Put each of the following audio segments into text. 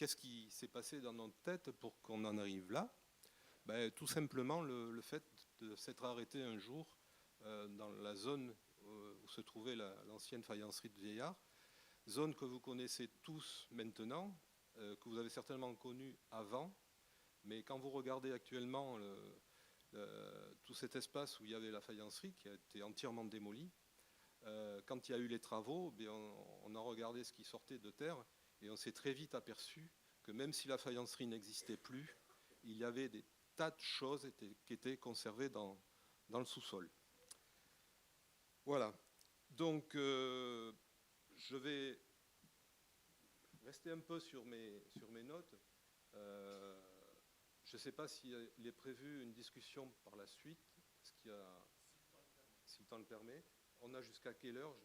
qu'est-ce qui s'est passé dans notre tête pour qu'on en arrive là? Ben, tout simplement le fait de s'être arrêté un jour dans la zone où se trouvait l'ancienne faïencerie de Vieillard, zone que vous connaissez tous maintenant, que vous avez certainement connue avant, mais quand vous regardez actuellement tout cet espace où il y avait la faïencerie qui a été entièrement démolie, quand il y a eu les travaux, bien, on a regardé ce qui sortait de terre et on s'est très vite aperçu que même si la faïencerie n'existait plus, il y avait des tas de choses qui étaient conservées dans le sous-sol. Voilà. Donc, je vais rester un peu sur mes notes. Je ne sais pas s'il est prévu une discussion par la suite, si le temps le permet. On a jusqu'à quelle heure?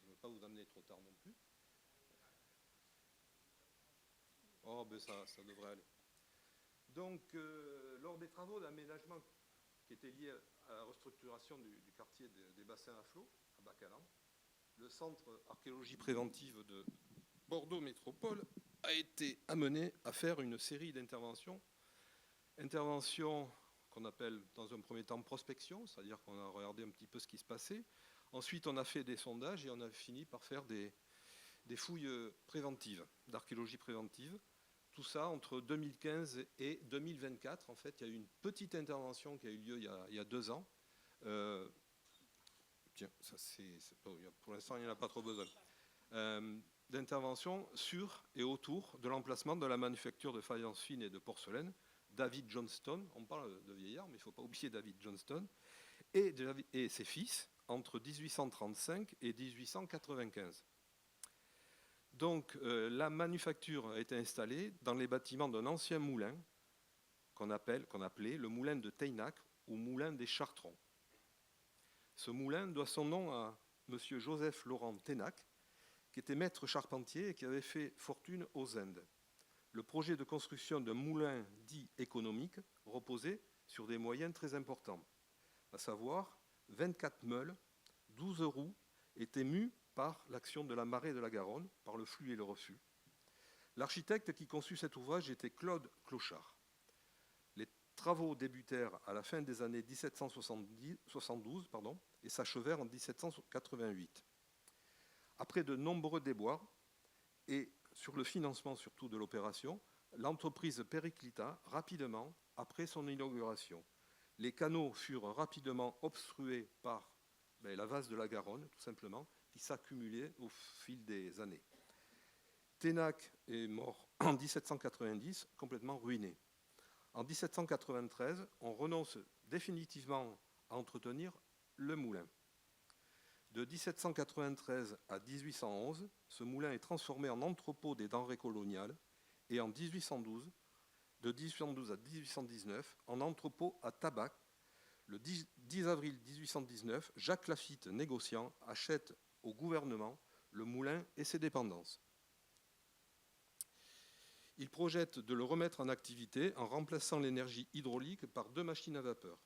Je ne veux pas vous amener trop tard non plus. Oh, ben ça devrait aller. Donc, lors des travaux d'aménagement qui étaient liés à la restructuration du quartier des bassins à flot, à Bacalan, le centre archéologie préventive de Bordeaux Métropole a été amené à faire une série d'interventions. Interventions qu'on appelle dans un premier temps prospection, c'est-à-dire qu'on a regardé un petit peu ce qui se passait. Ensuite, on a fait des sondages et on a fini par faire des fouilles préventives, d'archéologie préventive. Tout ça entre 2015 et 2024. En fait, il y a eu une petite intervention qui a eu lieu il y a 2 ans. Tiens, pour l'instant, il n'y en a pas trop besoin. D'intervention sur et autour de l'emplacement de la manufacture de faïence fine et de porcelaine, David Johnston. On parle de Vieillard, mais il ne faut pas oublier David Johnston, et ses fils, entre 1835 et 1895. Donc, la manufacture a été installée dans les bâtiments d'un ancien moulin qu'on appelait le moulin de Teynac ou moulin des Chartrons. Ce moulin doit son nom à M. Joseph Laurent Teynac, qui était maître charpentier et qui avait fait fortune aux Indes. Le projet de construction d'un moulin dit économique reposait sur des moyens très importants, à savoir 24 meules, 12 roues étaient mues par l'action de la marée de la Garonne, par le flux et le reflux. L'architecte qui conçut cet ouvrage était Claude Clochard. Les travaux débutèrent à la fin des années 1772 et s'achevèrent en 1788. Après de nombreux déboires et sur le financement surtout de l'opération, l'entreprise périclita rapidement après son inauguration. Les canaux furent rapidement obstrués par la vase de la Garonne, tout simplement, qui s'accumulait au fil des années. Teynac est mort en 1790, complètement ruiné. En 1793, on renonce définitivement à entretenir le moulin. De 1793 à 1811, ce moulin est transformé en entrepôt des denrées coloniales et en 1812, de 1812 à 1819, en entrepôt à tabac. Le 10 avril 1819, Jacques Lafitte, négociant, achète au gouvernement le moulin et ses dépendances. Il projette de le remettre en activité en remplaçant l'énergie hydraulique par 2 machines à vapeur.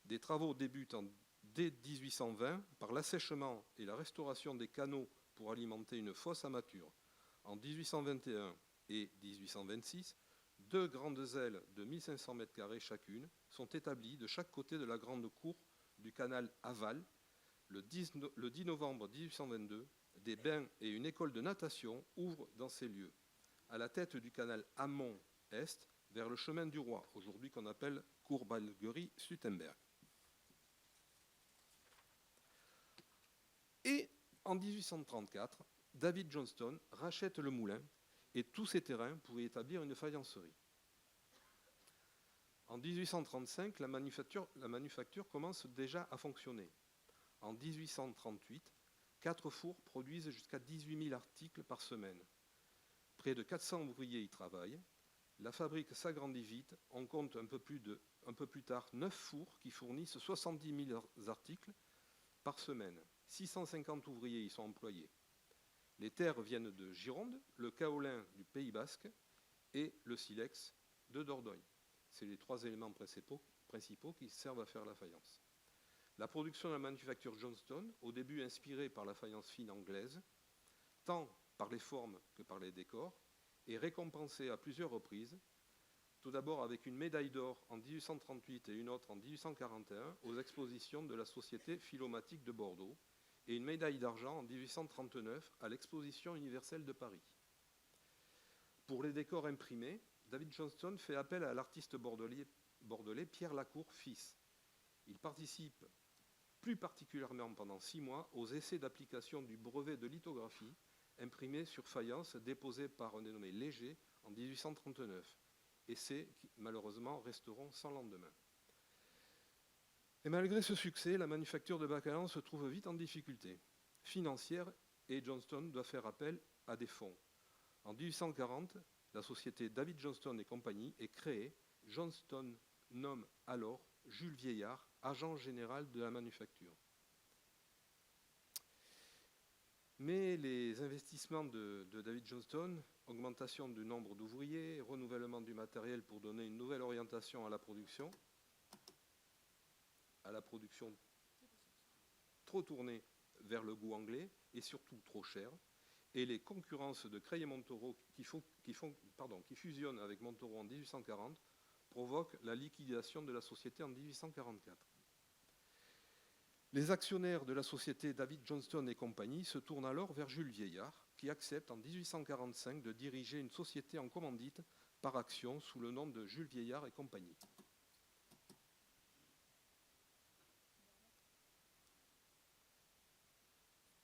Des travaux débutent dès 1820 par l'assèchement et la restauration des canaux pour alimenter une fosse à mâture. En 1821 et 1826, 2 grandes ailes de 1500 m² chacune sont établies de chaque côté de la grande cour du canal aval. Le 10 novembre 1822, des bains et une école de natation ouvrent dans ces lieux, à la tête du canal amont-est, vers le chemin du Roi, aujourd'hui qu'on appelle Cour-Balguerie-Sluttenberg. Et en 1834, David Johnston rachète le moulin et tous ces terrains pour y établir une faïencerie. En 1835, la manufacture commence déjà à fonctionner. En 1838, 4 fours produisent jusqu'à 18 000 articles par semaine. Près de 400 ouvriers y travaillent. La fabrique s'agrandit vite. On compte un peu plus tard 9 fours qui fournissent 70 000 articles par semaine. 650 ouvriers y sont employés. Les terres viennent de Gironde, le kaolin du Pays Basque et le silex de Dordogne. C'est les 3 éléments principaux qui servent à faire la faïence. La production de la manufacture Johnston, au début inspirée par la faïence fine anglaise, tant par les formes que par les décors, est récompensé à plusieurs reprises, tout d'abord avec une médaille d'or en 1838 et une autre en 1841 aux expositions de la Société philomatique de Bordeaux, et une médaille d'argent en 1839 à l'Exposition universelle de Paris. Pour les décors imprimés, David Johnston fait appel à l'artiste bordelais Pierre Lacour, fils. Il participe plus particulièrement pendant 6 mois aux essais d'application du brevet de lithographie imprimé sur faïence déposé par un dénommé Léger en 1839, essais qui malheureusement resteront sans lendemain. Et malgré ce succès, la manufacture de Bacalan se trouve vite en difficulté financière et Johnston doit faire appel à des fonds. En 1840, la société David Johnston et compagnie est créée. Johnston nomme alors Jules Vieillard, agent général de la manufacture. Mais les investissements de David Johnston, augmentation du nombre d'ouvriers, renouvellement du matériel pour donner une nouvelle orientation à la production trop tournée vers le goût anglais et surtout trop chère, et les concurrences de Cray et Montaureau qui fusionnent avec Montaureau en 1840 provoquent la liquidation de la société en 1844. Les actionnaires de la société David Johnston et compagnie se tournent alors vers Jules Vieillard, qui accepte en 1845 de diriger une société en commandite par action sous le nom de Jules Vieillard et compagnie.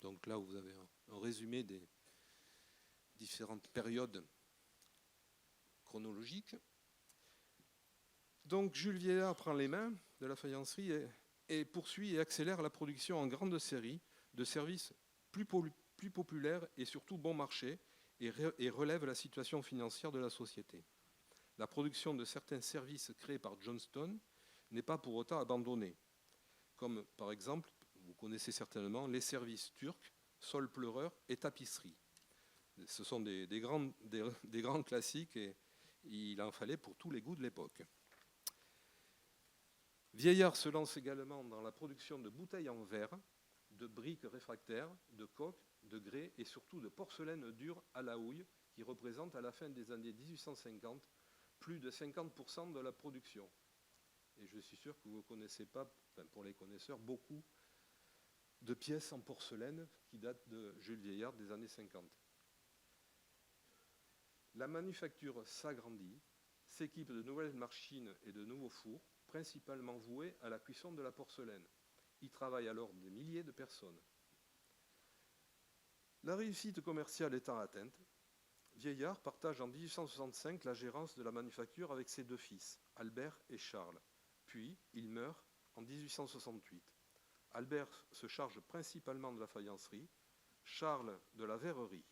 Donc là, vous avez un résumé des différentes périodes chronologiques. Donc Jules Vieillard prend les mains de la faïencerie et poursuit et accélère la production en grande série de services plus populaires et surtout bon marché et relève la situation financière de la société. La production de certains services créés par Johnston n'est pas pour autant abandonnée, comme par exemple, vous connaissez certainement, les services turcs, sol pleureur et tapisserie. Ce sont des grands classiques et il en fallait pour tous les goûts de l'époque. Vieillard se lance également dans la production de bouteilles en verre, de briques réfractaires, de coques, de grès et surtout de porcelaine dure à la houille qui représente à la fin des années 1850 plus de 50% de la production. Et je suis sûr que vous ne connaissez pas, enfin pour les connaisseurs, beaucoup de pièces en porcelaine qui datent de Jules Vieillard des années 50. La manufacture s'agrandit, s'équipe de nouvelles machines et de nouveaux fours, principalement voués à la cuisson de la porcelaine. Y travaillent alors des milliers de personnes. La réussite commerciale étant atteinte, Vieillard partage en 1865 la gérance de la manufacture avec ses 2 fils, Albert et Charles. Puis, il meurt en 1868. Albert se charge principalement de la faïencerie, Charles de la verrerie.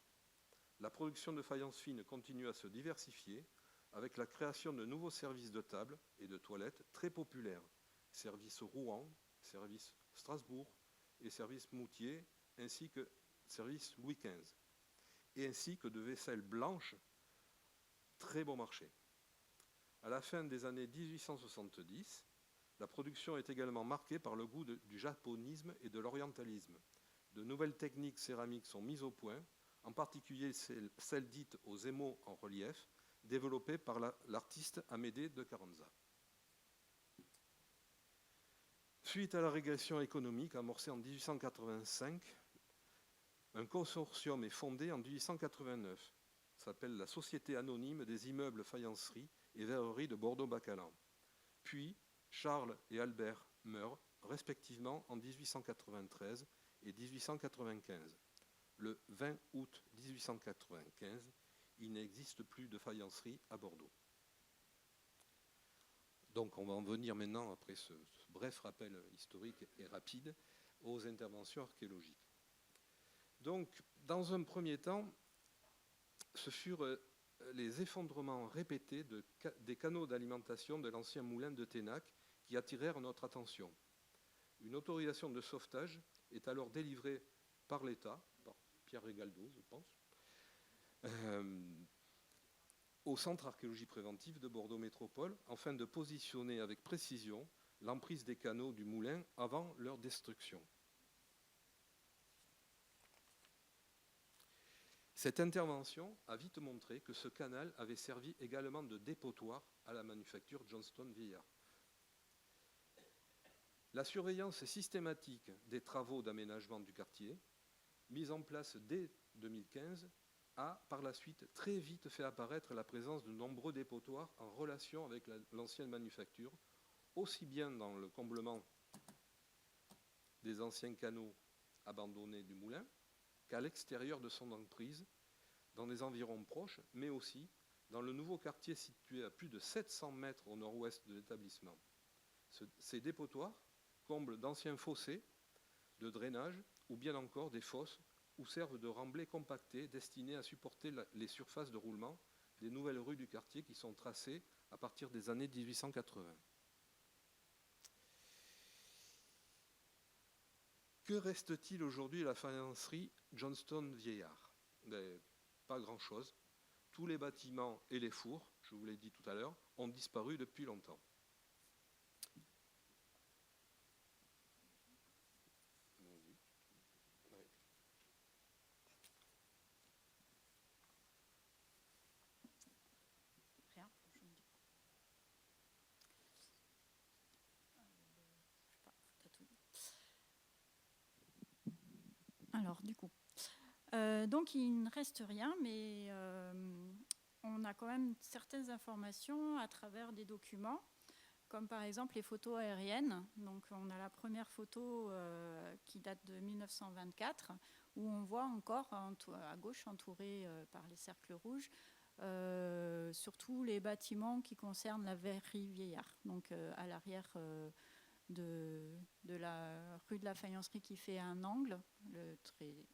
La production de faïence fine continue à se diversifier avec la création de nouveaux services de table et de toilettes très populaires, service Rouen, service Strasbourg et service Moutier, ainsi que service Louis XV, et ainsi que de vaisselle blanche, très bon marché. À la fin des années 1870, la production est également marquée par le goût du japonisme et de l'orientalisme. De nouvelles techniques céramiques sont mises au point, en particulier celles dites aux émaux en relief, développées par l'artiste Amédée de Carranza. Suite à la régression économique amorcée en 1885, un consortium est fondé en 1889. Ça s'appelle la Société anonyme des immeubles faïencerie et verrerie de Bordeaux-Bacalan. Puis, Charles et Albert meurent, respectivement en 1893 et 1895. Le 20 août 1895, il n'existe plus de faïencerie à Bordeaux. Donc on va en venir maintenant, après ce bref rappel historique et rapide, aux interventions archéologiques. Donc, dans un premier temps, ce furent les effondrements répétés des canaux d'alimentation de l'ancien moulin de Ténac qui attirèrent notre attention. Une autorisation de sauvetage est alors délivrée par l'État, par Pierre Régaldo, je pense, au Centre archéologie préventive de Bordeaux Métropole, afin de positionner avec précision l'emprise des canaux du moulin avant leur destruction. Cette intervention a vite montré que ce canal avait servi également de dépotoir à la manufacture Johnston-Vieillard. La surveillance systématique des travaux d'aménagement du quartier, mise en place dès 2015, a par la suite très vite fait apparaître la présence de nombreux dépotoirs en relation avec l'ancienne manufacture, aussi bien dans le comblement des anciens canaux abandonnés du moulin qu'à l'extérieur de son emprise, dans les environs proches, mais aussi dans le nouveau quartier situé à plus de 700 mètres au nord-ouest de l'établissement. Ces dépotoirs comblent d'anciens fossés de drainage ou bien encore des fosses où servent de remblais compactés destinés à supporter les surfaces de roulement des nouvelles rues du quartier qui sont tracées à partir des années 1880. Que reste-t-il aujourd'hui de la faïencerie Johnston-Vieillard? Pas grand-chose. Tous les bâtiments et les fours, je vous l'ai dit tout à l'heure, ont disparu depuis longtemps. Alors, du coup, donc il ne reste rien, mais on a quand même certaines informations à travers des documents, comme par exemple les photos aériennes. Donc, on a la première photo qui date de 1924, où on voit encore à gauche, entouré par les cercles rouges, surtout les bâtiments qui concernent la verrerie Vieillard, donc à l'arrière de la rue de la Faïencerie qui fait un angle, le trait.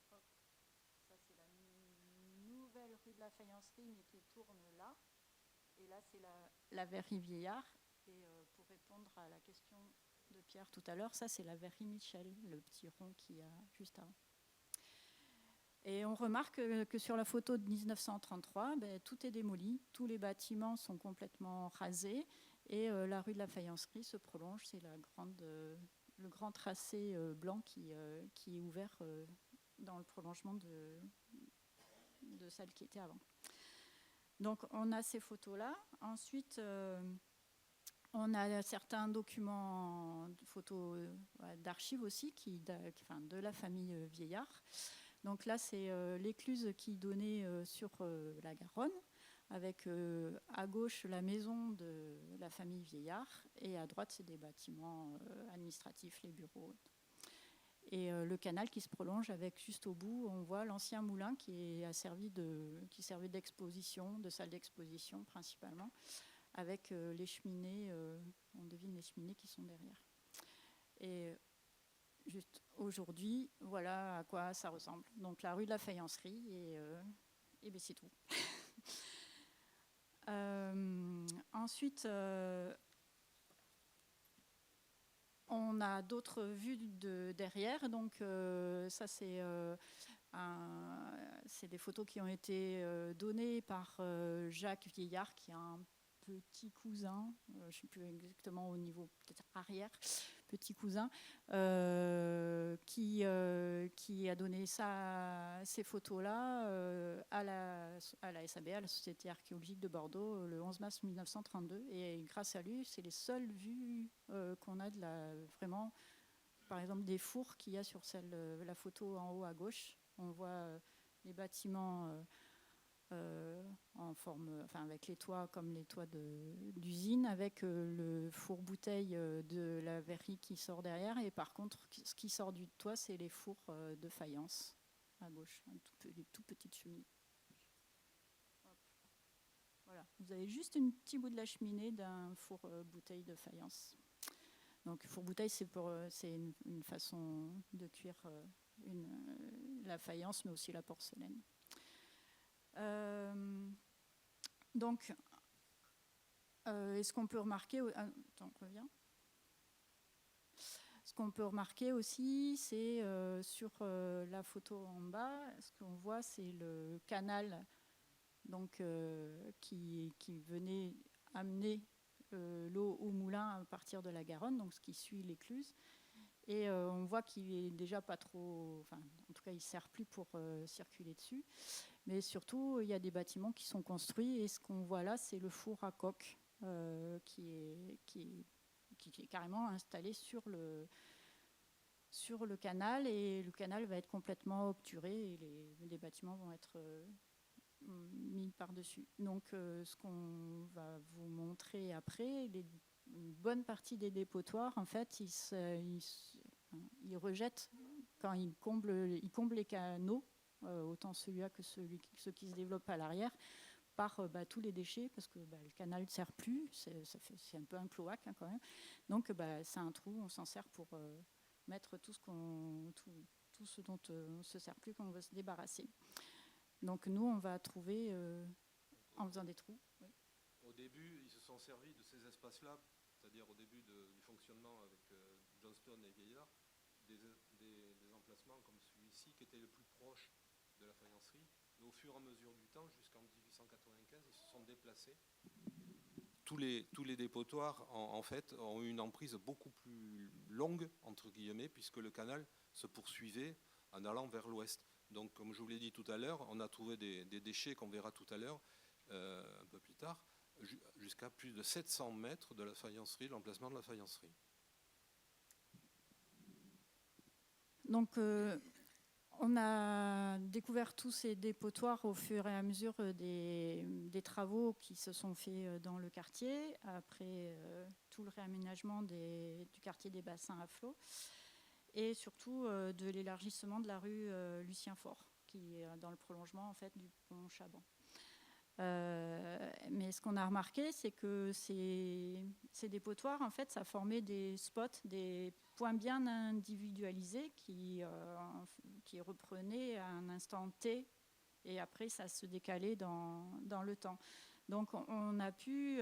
Ça, c'est la nouvelle rue de la Faïencerie, mais qui tourne là. Et là, c'est la verrerie Vieillard. Et pour répondre à la question de Pierre tout à l'heure, ça, c'est la verrerie Michel, le petit rond qu'il y a juste avant. Et on remarque que sur la photo de 1933, tout est démoli, tous les bâtiments sont complètement rasés et la rue de la Faïencerie se prolonge. C'est le grand tracé blanc qui est ouvert dans le prolongement de celle qui était avant. Donc on a ces photos-là. Ensuite, on a certains documents, photos d'archives aussi, de la famille Vieillard. Donc là, c'est l'écluse qui donnait sur la Garonne, avec à gauche la maison de la famille Vieillard, et à droite, c'est des bâtiments administratifs, les bureaux. Et le canal qui se prolonge avec juste au bout, on voit l'ancien moulin qui servait d'exposition, de salle d'exposition principalement, avec les cheminées, on devine les cheminées qui sont derrière. Et juste aujourd'hui, voilà à quoi ça ressemble. Donc la rue de la Faïencerie et c'est tout. Ensuite, on a d'autres vues de derrière. Donc ça, c'est des photos qui ont été données par Jacques Vieillard, qui a un petit cousin, je ne sais plus exactement au niveau peut-être arrière, petit cousin, qui a donné ces photos-là à la SAB, à la Société archéologique de Bordeaux, le 11 mars 1932. Et grâce à lui, c'est les seules vues qu'on a vraiment, par exemple, des fours qu'il y a sur la photo en haut à gauche. On voit les bâtiments en forme, avec les toits comme les toits d'usine, avec le four-bouteille de la verrerie qui sort derrière. Et par contre, ce qui sort du toit, c'est les fours de faïence à gauche, des tout petites cheminées. Voilà, vous avez juste un petit bout de la cheminée d'un four-bouteille de faïence. Donc, four-bouteille, c'est une façon de cuire la faïence, mais aussi la porcelaine. Donc, est-ce qu'on peut remarquer... Attends, reviens. Ce qu'on peut remarquer aussi, c'est sur la photo en bas, ce qu'on voit, c'est le canal donc, qui venait amener l'eau au moulin à partir de la Garonne, donc ce qui suit l'écluse. Et on voit qu'il est déjà pas trop... en tout cas, cas, il ne sert plus pour circuler dessus. Mais surtout, il y a des bâtiments qui sont construits et ce qu'on voit là, c'est le four à coque qui est carrément installé sur le canal, et le canal va être complètement obturé et les bâtiments vont être mis par-dessus. Donc, ce qu'on va vous montrer après, une bonne partie des dépotoirs, en fait, ils rejettent quand ils comblent les canaux, autant celui-là que ceux qui se développent à l'arrière, par tous les déchets, parce que le canal ne sert plus, c'est un peu un cloaque quand même. Donc, c'est un trou, on s'en sert pour mettre tout ce dont on ne se sert plus, qu'on veut se débarrasser. Donc nous, on va trouver, en faisant des trous. Oui. Au début, ils se sont servis de ces espaces-là, c'est-à-dire au début du fonctionnement avec Johnston et Vieillard, des emplacements comme celui-ci qui était le plus proche de la faïencerie. Mais au fur et à mesure du temps, jusqu'en 1895, ils se sont déplacés. Tous les dépotoirs, en fait, ont eu une emprise beaucoup plus longue, entre guillemets, puisque le canal se poursuivait en allant vers l'ouest. Donc, comme je vous l'ai dit tout à l'heure, on a trouvé des déchets qu'on verra tout à l'heure, un peu plus tard, jusqu'à plus de 700 mètres de la faïencerie, de l'emplacement de la faïencerie. Donc, on a découvert tous ces dépotoirs au fur et à mesure des travaux qui se sont faits dans le quartier, après tout le réaménagement du quartier des bassins à flot, et surtout de l'élargissement de la rue Lucien Faure, qui est dans le prolongement en fait, du pont Chaban. Mais ce qu'on a remarqué, c'est que ces dépotoirs, en fait, ça formait des spots, des points bien individualisés qui reprenaient à un instant T, et après ça se décalait dans le temps. Donc on a pu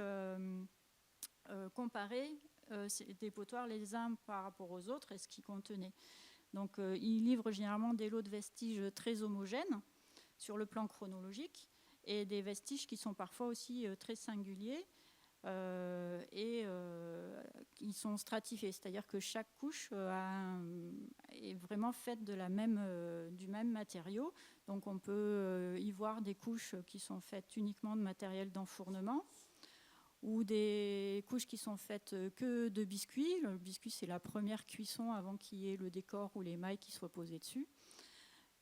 comparer ces dépotoirs les uns par rapport aux autres et ce qu'ils contenaient. Donc ils livrent généralement des lots de vestiges très homogènes sur le plan chronologique, et des vestiges qui sont parfois aussi très singuliers et qui sont stratifiés, c'est-à-dire que chaque couche est vraiment faite du même matériau. Donc on peut y voir des couches qui sont faites uniquement de matériel d'enfournement, ou des couches qui sont faites que de biscuits. Le biscuit, c'est la première cuisson avant qu'il y ait le décor ou les mailles qui soient posées dessus.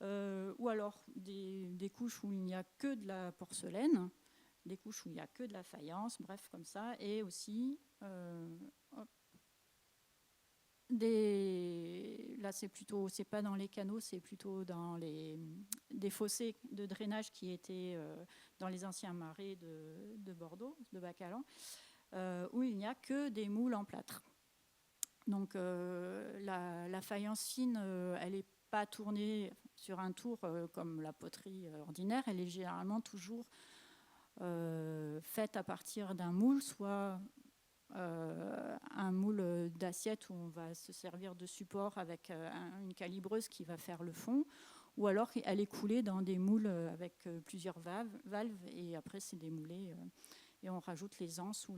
Ou alors des couches où il n'y a que de la porcelaine, des couches où il n'y a que de la faïence, bref, comme ça, et aussi là c'est pas dans les canaux, c'est plutôt dans des fossés de drainage qui étaient dans les anciens marais de Bordeaux, de Bacalan, où il n'y a que des moules en plâtre. Donc la faïence fine, elle n'est pas tournée sur un tour comme la poterie ordinaire, elle est généralement toujours faite à partir d'un moule, soit un moule d'assiette où on va se servir de support avec une calibreuse qui va faire le fond, ou alors elle est coulée dans des moules avec plusieurs valves, et après c'est démoulé et on rajoute les anses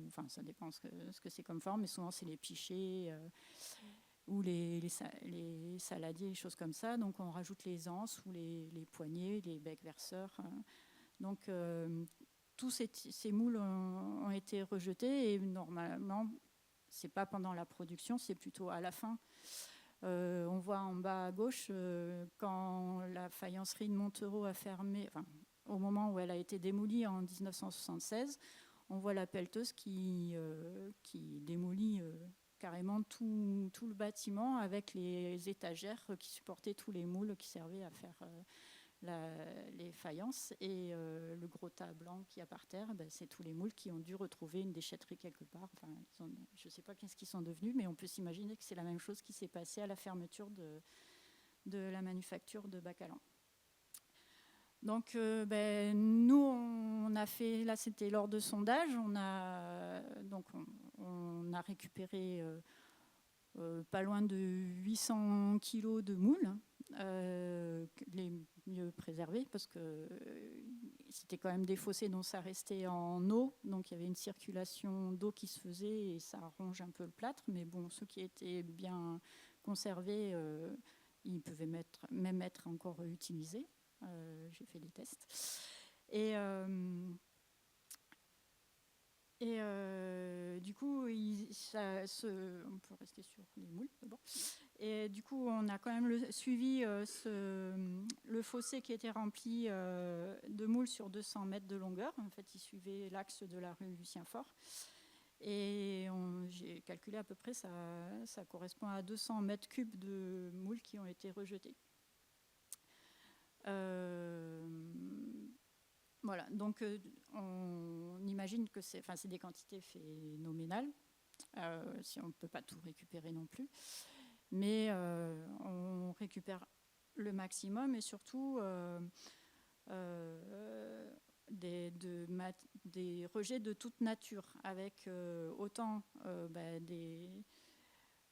enfin ça dépend ce que c'est comme forme, mais souvent c'est les pichets ou les saladiers, les choses comme ça. Donc on rajoute les anses ou les poignées, les becs verseurs. Donc tous ces moules ont été rejetés, et normalement c'est pas pendant la production, c'est plutôt à la fin. On voit en bas à gauche quand la faïencerie de Montereau a fermé, enfin, au moment où elle a été démolie en 1976, on voit la pelleteuse qui démolit carrément tout le bâtiment, avec les étagères qui supportaient tous les moules qui servaient à faire les faïences, et le gros tas blanc qu'il y a par terre, c'est tous les moules qui ont dû retrouver une déchetterie quelque part. Enfin, je ne sais pas qu'est-ce qu'ils sont devenus, mais on peut s'imaginer que c'est la même chose qui s'est passée à la fermeture de la manufacture de Bacalan. Donc nous on a fait, là c'était lors de sondage, on a récupéré pas loin de 800 kilos de moules, les mieux préservés, parce que c'était quand même des fossés dont ça restait en eau, donc il y avait une circulation d'eau qui se faisait et ça ronge un peu le plâtre, mais bon, ceux qui étaient bien conservés il pouvait même être encore utilisé. J'ai fait des tests. Et du coup, on peut rester sur les moules d'abord. Et du coup, on a quand même suivi le fossé qui était rempli de moules sur 200 mètres de longueur. En fait, il suivait l'axe de la rue Lucien Faure. Et j'ai calculé à peu près, ça correspond à 200 mètres cubes de moules qui ont été rejetés. Voilà, donc on imagine que c'est des quantités phénoménales. Si on ne peut pas tout récupérer non plus. Mais on récupère le maximum et surtout des rejets de toute nature, avec autant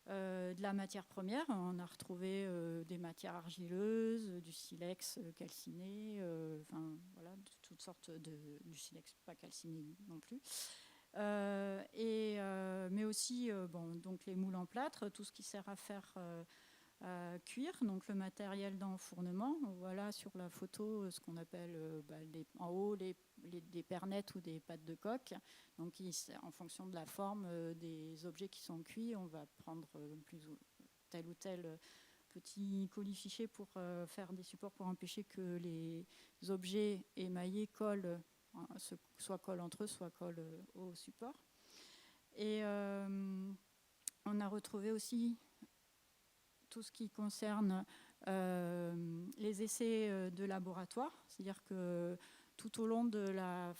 de la matière première. On a retrouvé des matières argileuses, du silex calciné, voilà, de toutes sortes du silex pas calciné non plus. Mais aussi donc les moules en plâtre, tout ce qui sert à faire cuire, donc le matériel d'enfournement. Voilà sur la photo ce qu'on appelle en haut des pernettes ou des pattes de coq. Donc en fonction de la forme des objets qui sont cuits, on va prendre tel ou tel petit colifichet pour faire des supports pour empêcher que les objets émaillés collent, soit collent entre eux, soit collent au support. Et on a retrouvé aussi tout ce qui concerne les essais de laboratoire, c'est-à-dire que tout au long de la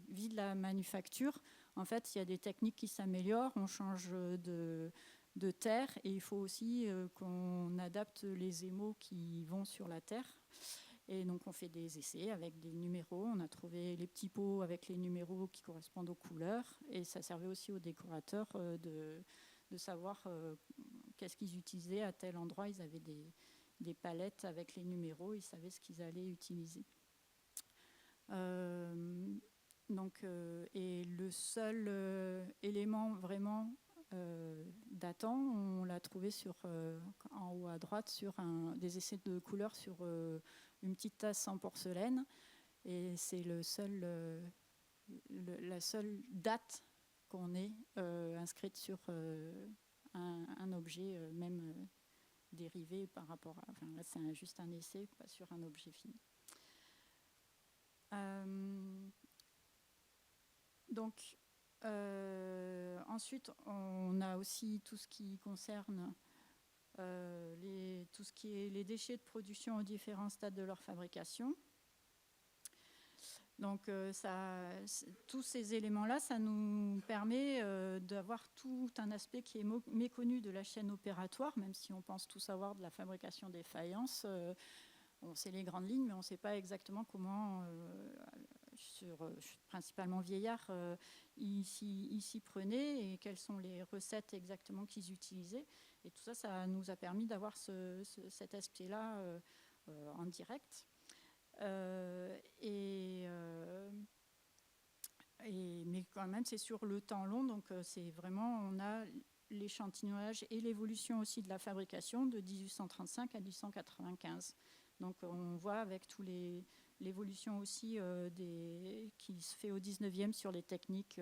vie de la manufacture, en fait, il y a des techniques qui s'améliorent, on change de terre et il faut aussi qu'on adapte les émaux qui vont sur la terre. Et donc on fait des essais avec des numéros. On a trouvé les petits pots avec les numéros qui correspondent aux couleurs. Et ça servait aussi aux décorateurs de savoir qu'est-ce qu'ils utilisaient à tel endroit. Ils avaient des palettes avec les numéros. Ils savaient ce qu'ils allaient utiliser. Et le seul élément vraiment datant, on l'a trouvé en haut à droite sur des essais de couleurs sur une petite tasse en porcelaine, et c'est la seule date qu'on ait inscrite sur un objet même dérivé par rapport à... là c'est juste un essai, pas sur un objet fini. Ensuite, on a aussi tout ce qui concerne tout ce qui est les déchets de production aux différents stades de leur fabrication. Donc, tous ces éléments-là, ça nous permet d'avoir tout un aspect qui est méconnu de la chaîne opératoire, même si on pense tout savoir de la fabrication des faïences. On sait les grandes lignes, mais on ne sait pas exactement comment, principalement Vieillard, ils s'y prenaient et quelles sont les recettes exactement qu'ils utilisaient. Et tout ça, ça nous a permis d'avoir cet aspect-là en direct. Mais quand même, c'est sur le temps long, donc c'est vraiment, on a l'échantillonnage et l'évolution aussi de la fabrication de 1835 à 1895. Donc on voit avec l'évolution aussi qui se fait au 19e sur les techniques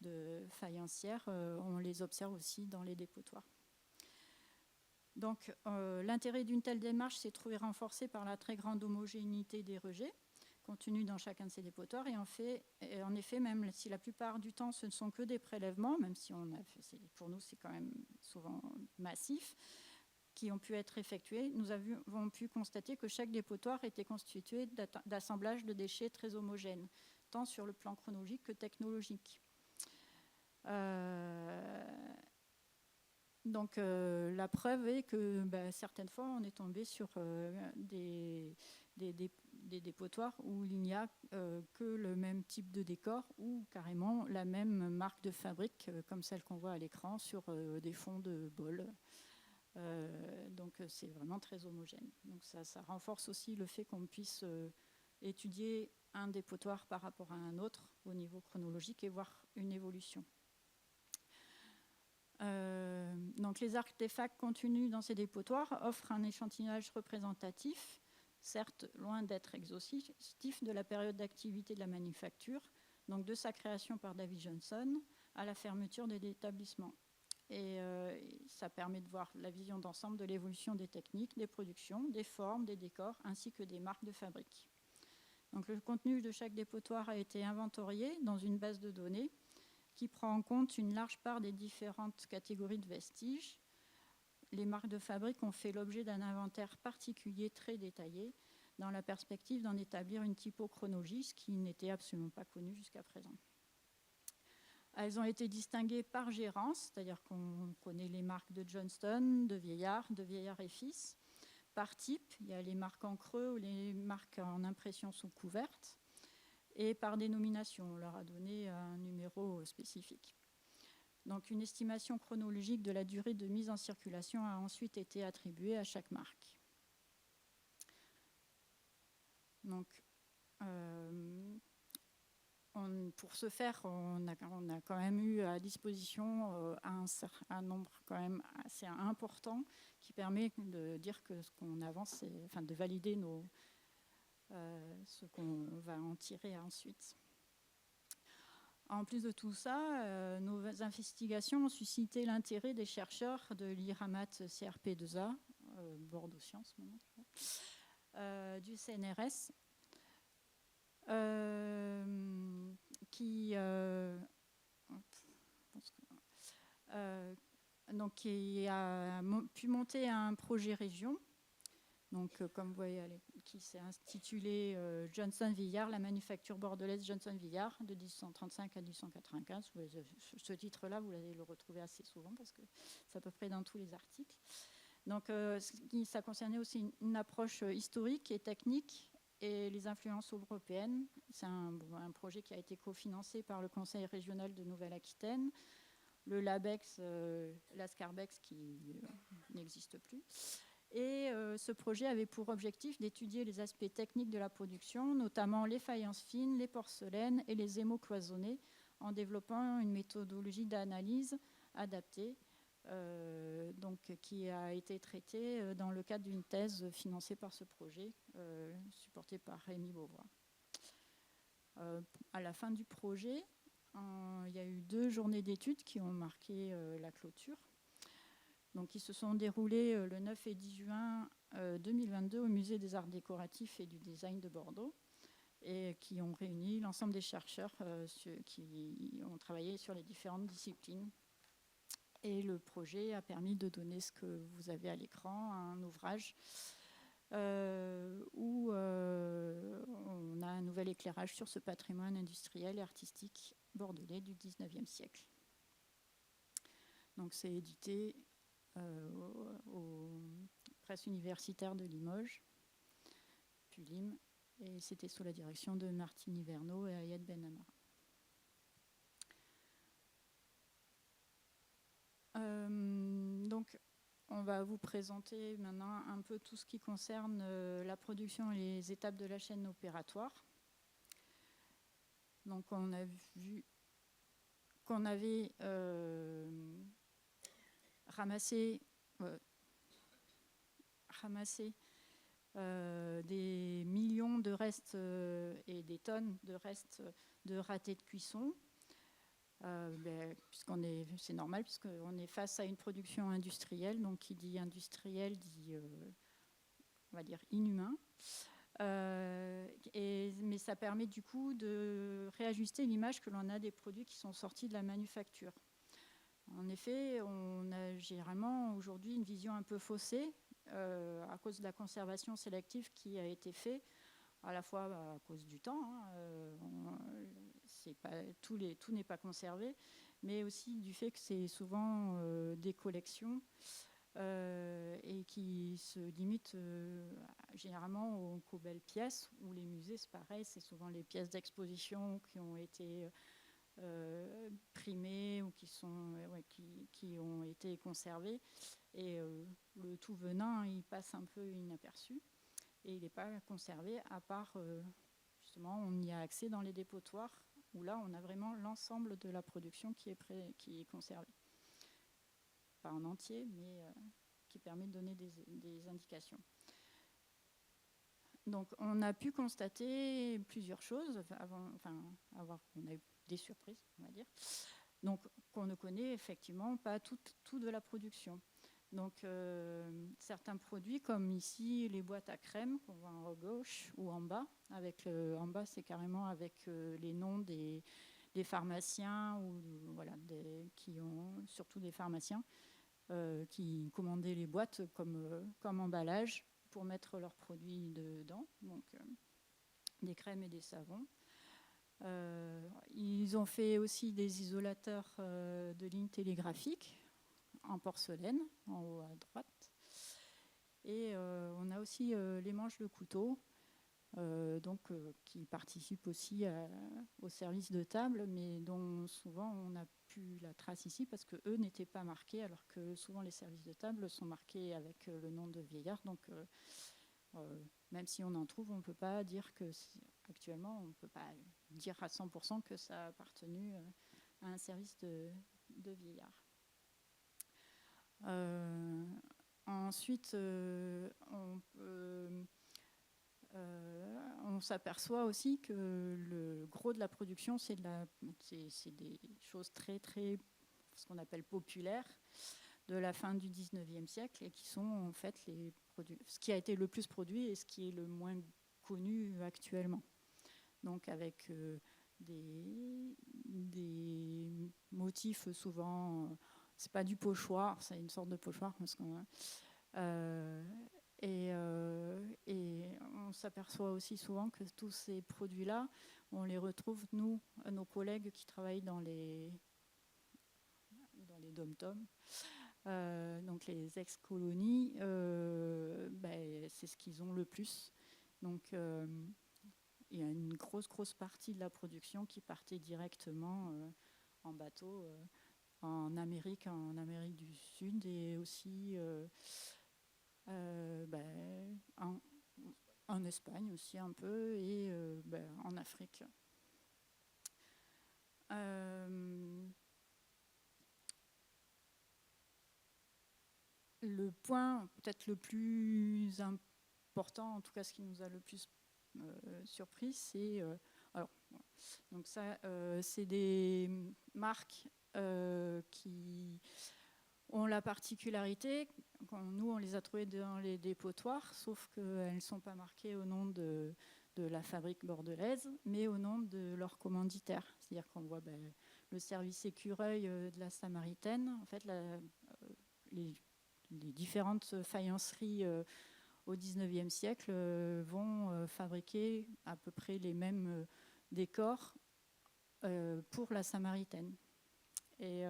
de faïencière, on les observe aussi dans les dépotoirs. Donc l'intérêt d'une telle démarche s'est trouvé renforcé par la très grande homogénéité des rejets contenus dans chacun de ces dépotoirs, et en effet, même si la plupart du temps ce ne sont que des prélèvements, même si pour nous c'est quand même souvent massif, qui ont pu être effectués, nous avons pu constater que chaque dépotoir était constitué d'assemblages de déchets très homogènes, tant sur le plan chronologique que technologique. Donc la preuve est que certaines fois on est tombé sur des dépotoirs où il n'y a que le même type de décor ou carrément la même marque de fabrique comme celle qu'on voit à l'écran sur des fonds de bol. Donc c'est vraiment très homogène. Donc ça renforce aussi le fait qu'on puisse étudier un dépotoir par rapport à un autre au niveau chronologique et voir une évolution. Donc les artefacts contenus dans ces dépotoirs offrent un échantillonnage représentatif, certes loin d'être exhaustif, de la période d'activité de la manufacture, donc de sa création par David Johnson à la fermeture de l'établissement. Et ça permet de voir la vision d'ensemble de l'évolution des techniques, des productions, des formes, des décors, ainsi que des marques de fabrique. Donc le contenu de chaque dépotoir a été inventorié dans une base de données qui prend en compte une large part des différentes catégories de vestiges. Les marques de fabrique ont fait l'objet d'un inventaire particulier très détaillé dans la perspective d'en établir une typochronologie, ce qui n'était absolument pas connu jusqu'à présent. Elles ont été distinguées par gérance, c'est-à-dire qu'on connaît les marques de Johnston, de Vieillard et Fils. Par type, il y a les marques en creux ou les marques en impression sous couverte. Et par dénomination, on leur a donné un numéro spécifique. Donc une estimation chronologique de la durée de mise en circulation a ensuite été attribuée à chaque marque. Donc, pour ce faire, on a quand même eu à disposition un nombre quand même assez important qui permet de dire que ce qu'on avance, enfin de valider ce qu'on va en tirer ensuite. En plus de tout ça, nos investigations ont suscité l'intérêt des chercheurs de l'IRAMAT CRP2A, Bordeaux Sciences maintenant, du CNRS, qui a pu monter un projet région. Donc, comme vous voyez, qui s'est intitulé Johnson-Villard, la manufacture bordelaise Johnson-Villard, de 1835 à 1895. Ce titre-là, vous allez le retrouver assez souvent parce que c'est à peu près dans tous les articles. Donc, ça concernait aussi une approche historique et technique et les influences européennes. C'est un projet qui a été cofinancé par le Conseil régional de Nouvelle-Aquitaine, le LABEX, l'ASCARBEX qui n'existe plus. Et ce projet avait pour objectif d'étudier les aspects techniques de la production, notamment les faïences fines, les porcelaines et les émaux cloisonnés, en développant une méthodologie d'analyse adaptée, qui a été traitée dans le cadre d'une thèse financée par ce projet, supportée par Rémi Beauvois. À la fin du projet, il y a eu 2 journées d'études qui ont marqué la clôture. Donc, qui se sont déroulés le 9 et 10 juin 2022 au Musée des Arts Décoratifs et du Design de Bordeaux et qui ont réuni l'ensemble des chercheurs qui ont travaillé sur les différentes disciplines. Et le projet a permis de donner ce que vous avez à l'écran, un ouvrage où on a un nouvel éclairage sur ce patrimoine industriel et artistique bordelais du 19e siècle. Donc, c'est édité aux presses universitaires de Limoges, PULIM, et c'était sous la direction de Martine Hiverneau et Ayed Benamara. Donc, on va vous présenter maintenant un peu tout ce qui concerne la production et les étapes de la chaîne opératoire. Donc, on a vu qu'on avait ramassé des millions de restes et des tonnes de restes de ratés de cuisson. C'est normal puisqu'on est face à une production industrielle, donc qui dit industriel dit on va dire inhumain, mais ça permet du coup de réajuster l'image que l'on a des produits qui sont sortis de la manufacture. En effet, on a généralement aujourd'hui une vision un peu faussée à cause de la conservation sélective qui a été faite, à la fois à cause du temps, tout n'est pas conservé, mais aussi du fait que c'est souvent des collections et qui se limitent généralement qu'aux belles pièces, où les musées, c'est pareil, c'est souvent les pièces d'exposition qui ont été primées ou qui ont été conservées. Et le tout venin, il passe un peu inaperçu. Et il n'est pas conservé, à part, justement, on y a accès dans les dépotoirs, où là, on a vraiment l'ensemble de la production qui est conservée. pas en entier, mais qui permet de donner des indications. Donc, on a pu constater plusieurs choses, on a eu des surprises, on va dire. Donc, qu'on ne connaît effectivement pas tout de la production. Donc, certains produits, comme ici, les boîtes à crème, qu'on voit en haut gauche ou en bas. En bas, c'est carrément avec les noms des pharmaciens, ou voilà, surtout des pharmaciens, qui commandaient les boîtes comme emballage pour mettre leurs produits dedans, donc des crèmes et des savons. Ils ont fait aussi des isolateurs de lignes télégraphiques en porcelaine, en haut à droite. Et on a aussi les manches de couteau, qui participent aussi au service de table, mais dont souvent on n'a plus la trace ici parce qu'eux n'étaient pas marqués, alors que souvent les services de table sont marqués avec le nom de Vieillard. Donc même si on en trouve, on ne peut pas dire que actuellement, on ne peut pas dire à 100% que ça a appartenu à un service de Vieillard. Ensuite, on s'aperçoit aussi que le gros de la production, c'est des choses très, très, ce qu'on appelle populaires, de la fin du 19e siècle, et qui sont en fait ce qui a été le plus produit et ce qui est le moins connu actuellement. Donc avec des motifs souvent, c'est pas du pochoir, c'est une sorte de pochoir, parce qu'on et on s'aperçoit aussi souvent que tous ces produits-là, on les retrouve, nos collègues qui travaillent dans les dom-toms, donc les ex-colonies, c'est ce qu'ils ont le plus. Donc, il y a une grosse partie de la production qui partait directement en bateau en Amérique du Sud, et aussi en Espagne aussi un peu, et en Afrique. Le point peut-être le plus important, en tout cas ce qui nous a le plus surpris, c'est donc ça, c'est des marques qui ont la particularité, nous on les a trouvées dans les dépotoirs, sauf qu'elles ne sont pas marquées au nom de la fabrique bordelaise, mais au nom de leur commanditaire. C'est-à-dire qu'on voit le service écureuil de la Samaritaine. En fait, les différentes faïenceries au XIXe siècle vont fabriquer à peu près les mêmes décors pour la Samaritaine. Et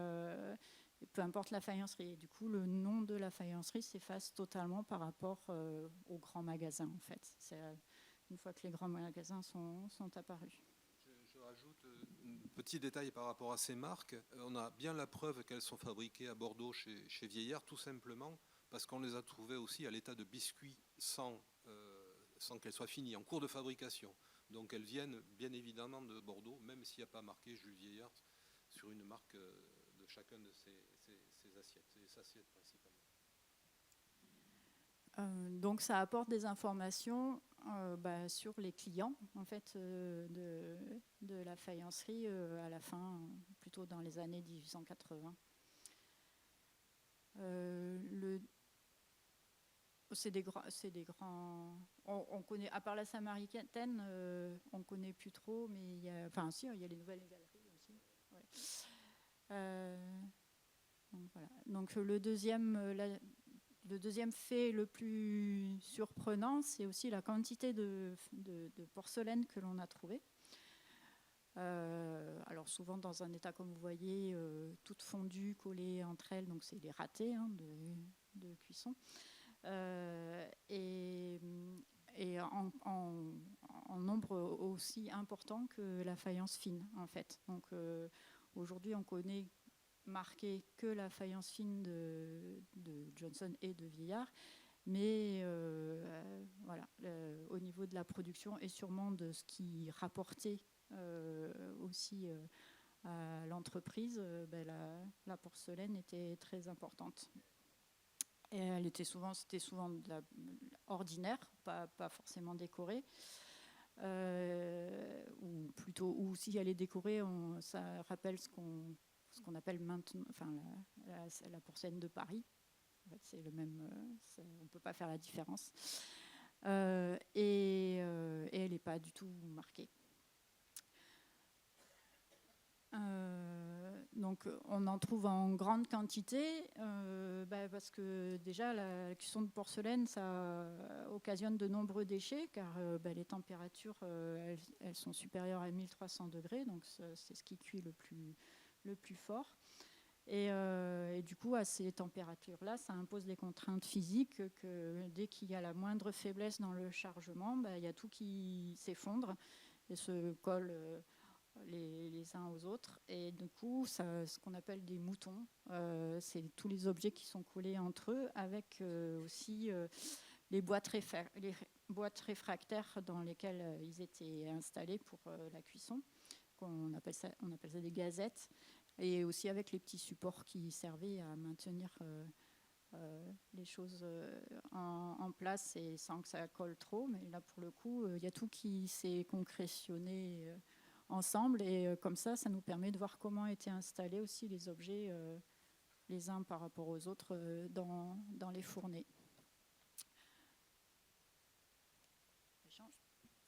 peu importe la faïencerie. Et du coup, le nom de la faïencerie s'efface totalement par rapport aux grands magasins, en fait. C'est une fois que les grands magasins sont apparus. Je rajoute un petit détail par rapport à ces marques. On a bien la preuve qu'elles sont fabriquées à Bordeaux chez Vieillard, tout simplement parce qu'on les a trouvées aussi à l'état de biscuits sans qu'elles soient finies, en cours de fabrication. Donc elles viennent bien évidemment de Bordeaux, même s'il n'y a pas marqué Jules Vieillard sur une marque de chacun de ces assiettes, ces assiettes principalement. Donc ça apporte des informations sur les clients en fait, de la faïencerie à la fin, plutôt dans les années 1880. C'est des grands. On connaît, à part la Samaritaine, on ne connaît plus trop, mais il y a les nouvelles galeries aussi. Ouais. Donc, voilà. Donc le deuxième fait le plus surprenant, c'est aussi la quantité de porcelaine que l'on a trouvée. Alors souvent dans un état, comme vous voyez, toutes fondues, collées entre elles, donc c'est les ratés de cuisson. Et en nombre aussi important que la faïence fine, en fait. Donc aujourd'hui, on connaît marqué que la faïence fine de Johnson et de Vieillard, mais au niveau de la production et sûrement de ce qui rapportait aussi à l'entreprise, la porcelaine était très importante. Et c'était souvent ordinaire, pas forcément décorée. Ou si elle est décorée, ça rappelle ce qu'on appelle maintenant, la porcelaine de Paris. En fait, c'est le même, on ne peut pas faire la différence. Et elle n'est pas du tout marquée. Donc on en trouve en grande quantité parce que déjà la cuisson de porcelaine ça occasionne de nombreux déchets car les températures elles sont supérieures à 1300 degrés, donc c'est ce qui cuit le plus fort. Et du coup, à ces températures-là, ça impose des contraintes physiques que dès qu'il y a la moindre faiblesse dans le chargement, il y a tout qui s'effondre et se colle les uns aux autres. Et du coup, ce qu'on appelle des moutons, c'est tous les objets qui sont collés entre eux, avec aussi les boîtes réfractaires dans lesquelles ils étaient installés pour la cuisson. On appelle ça des gazettes. Et aussi avec les petits supports qui servaient à maintenir les choses en place et sans que ça colle trop. Mais là, pour le coup, il y a tout qui s'est concrétionné ensemble. Et comme ça nous permet de voir comment étaient installés aussi les objets les uns par rapport aux autres dans les fournées.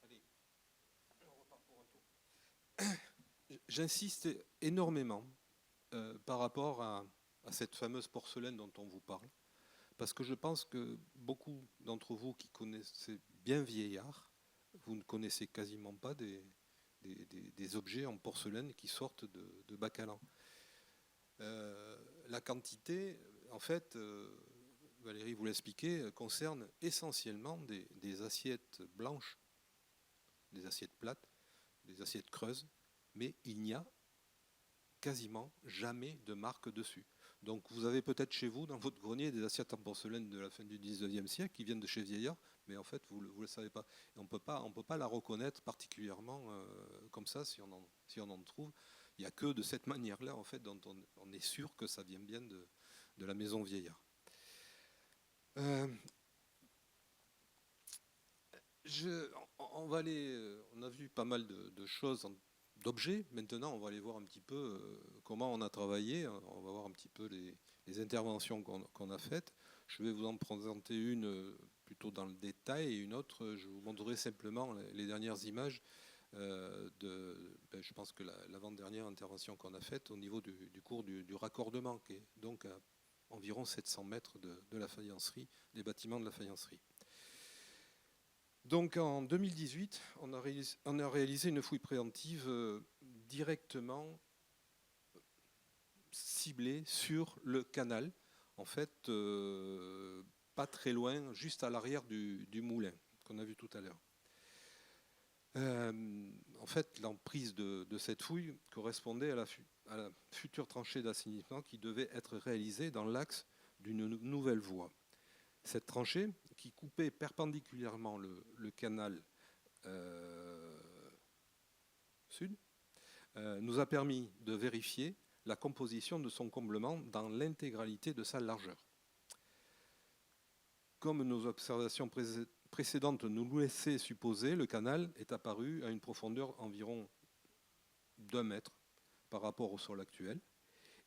Allez, on repart pour un tour. J'insiste énormément par rapport à cette fameuse porcelaine dont on vous parle, parce que je pense que beaucoup d'entre vous qui connaissez bien Vieillard, vous ne connaissez quasiment pas des objets en porcelaine qui sortent de Bacalan. La quantité, en fait, Valérie vous l'expliquait, concerne essentiellement des assiettes blanches, des assiettes plates, des assiettes creuses, mais il n'y a quasiment jamais de marque dessus. Donc vous avez peut-être chez vous, dans votre grenier, des assiettes en porcelaine de la fin du 19e siècle qui viennent de chez Vieillard, mais en fait, vous ne le savez pas. Et on ne peut pas la reconnaître particulièrement comme ça si on en trouve. Il n'y a que de cette manière-là, en fait, dont on est sûr que ça vient bien de la maison Vieillard. On a vu pas mal de choses, d'objets. Maintenant, on va aller voir un petit peu comment on a travaillé. On va voir un petit peu les interventions qu'on a faites. Je vais vous en présenter une plutôt dans le détail et une autre, je vous montrerai simplement les dernières images je pense que l'avant-dernière intervention qu'on a faite au niveau du cours du raccordement, qui est donc à environ 700 mètres de la faïencerie, des bâtiments de la faïencerie. Donc en 2018, on a réalisé une fouille préventive directement ciblée sur le canal, en fait pas très loin, juste à l'arrière du moulin qu'on a vu tout à l'heure. En fait, l'emprise de cette fouille correspondait à la future tranchée d'assainissement qui devait être réalisée dans l'axe d'une nouvelle voie. Cette tranchée, qui coupait perpendiculairement le canal sud, nous a permis de vérifier la composition de son comblement dans l'intégralité de sa largeur. Comme nos observations précédentes nous laissaient supposer, le canal est apparu à une profondeur environ d'1 mètre par rapport au sol actuel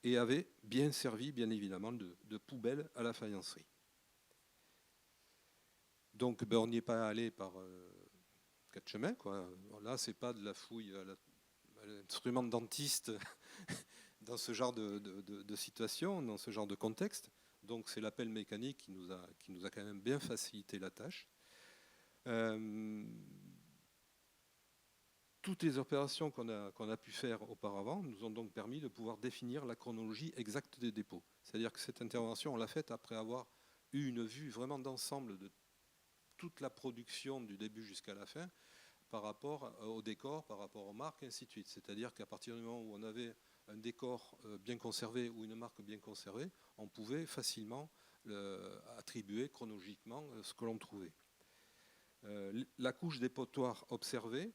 et avait bien servi, bien évidemment, de poubelle à la faïencerie. Donc on n'y est pas allé par 4 chemins, quoi. Là, c'est pas de la fouille à l'instrument dentiste dans ce genre de situation, dans ce genre de contexte. Donc c'est l'appel mécanique qui nous a quand même bien facilité la tâche. Toutes les opérations qu'on a pu faire auparavant nous ont donc permis de pouvoir définir la chronologie exacte des dépôts. C'est-à-dire que cette intervention, on l'a faite après avoir eu une vue vraiment d'ensemble de toute la production du début jusqu'à la fin par rapport au décor, par rapport aux marques, et ainsi de suite. C'est-à-dire qu'à partir du moment où on avait un décor bien conservé ou une marque bien conservée, on pouvait facilement attribuer chronologiquement ce que l'on trouvait. La couche dépotoir observée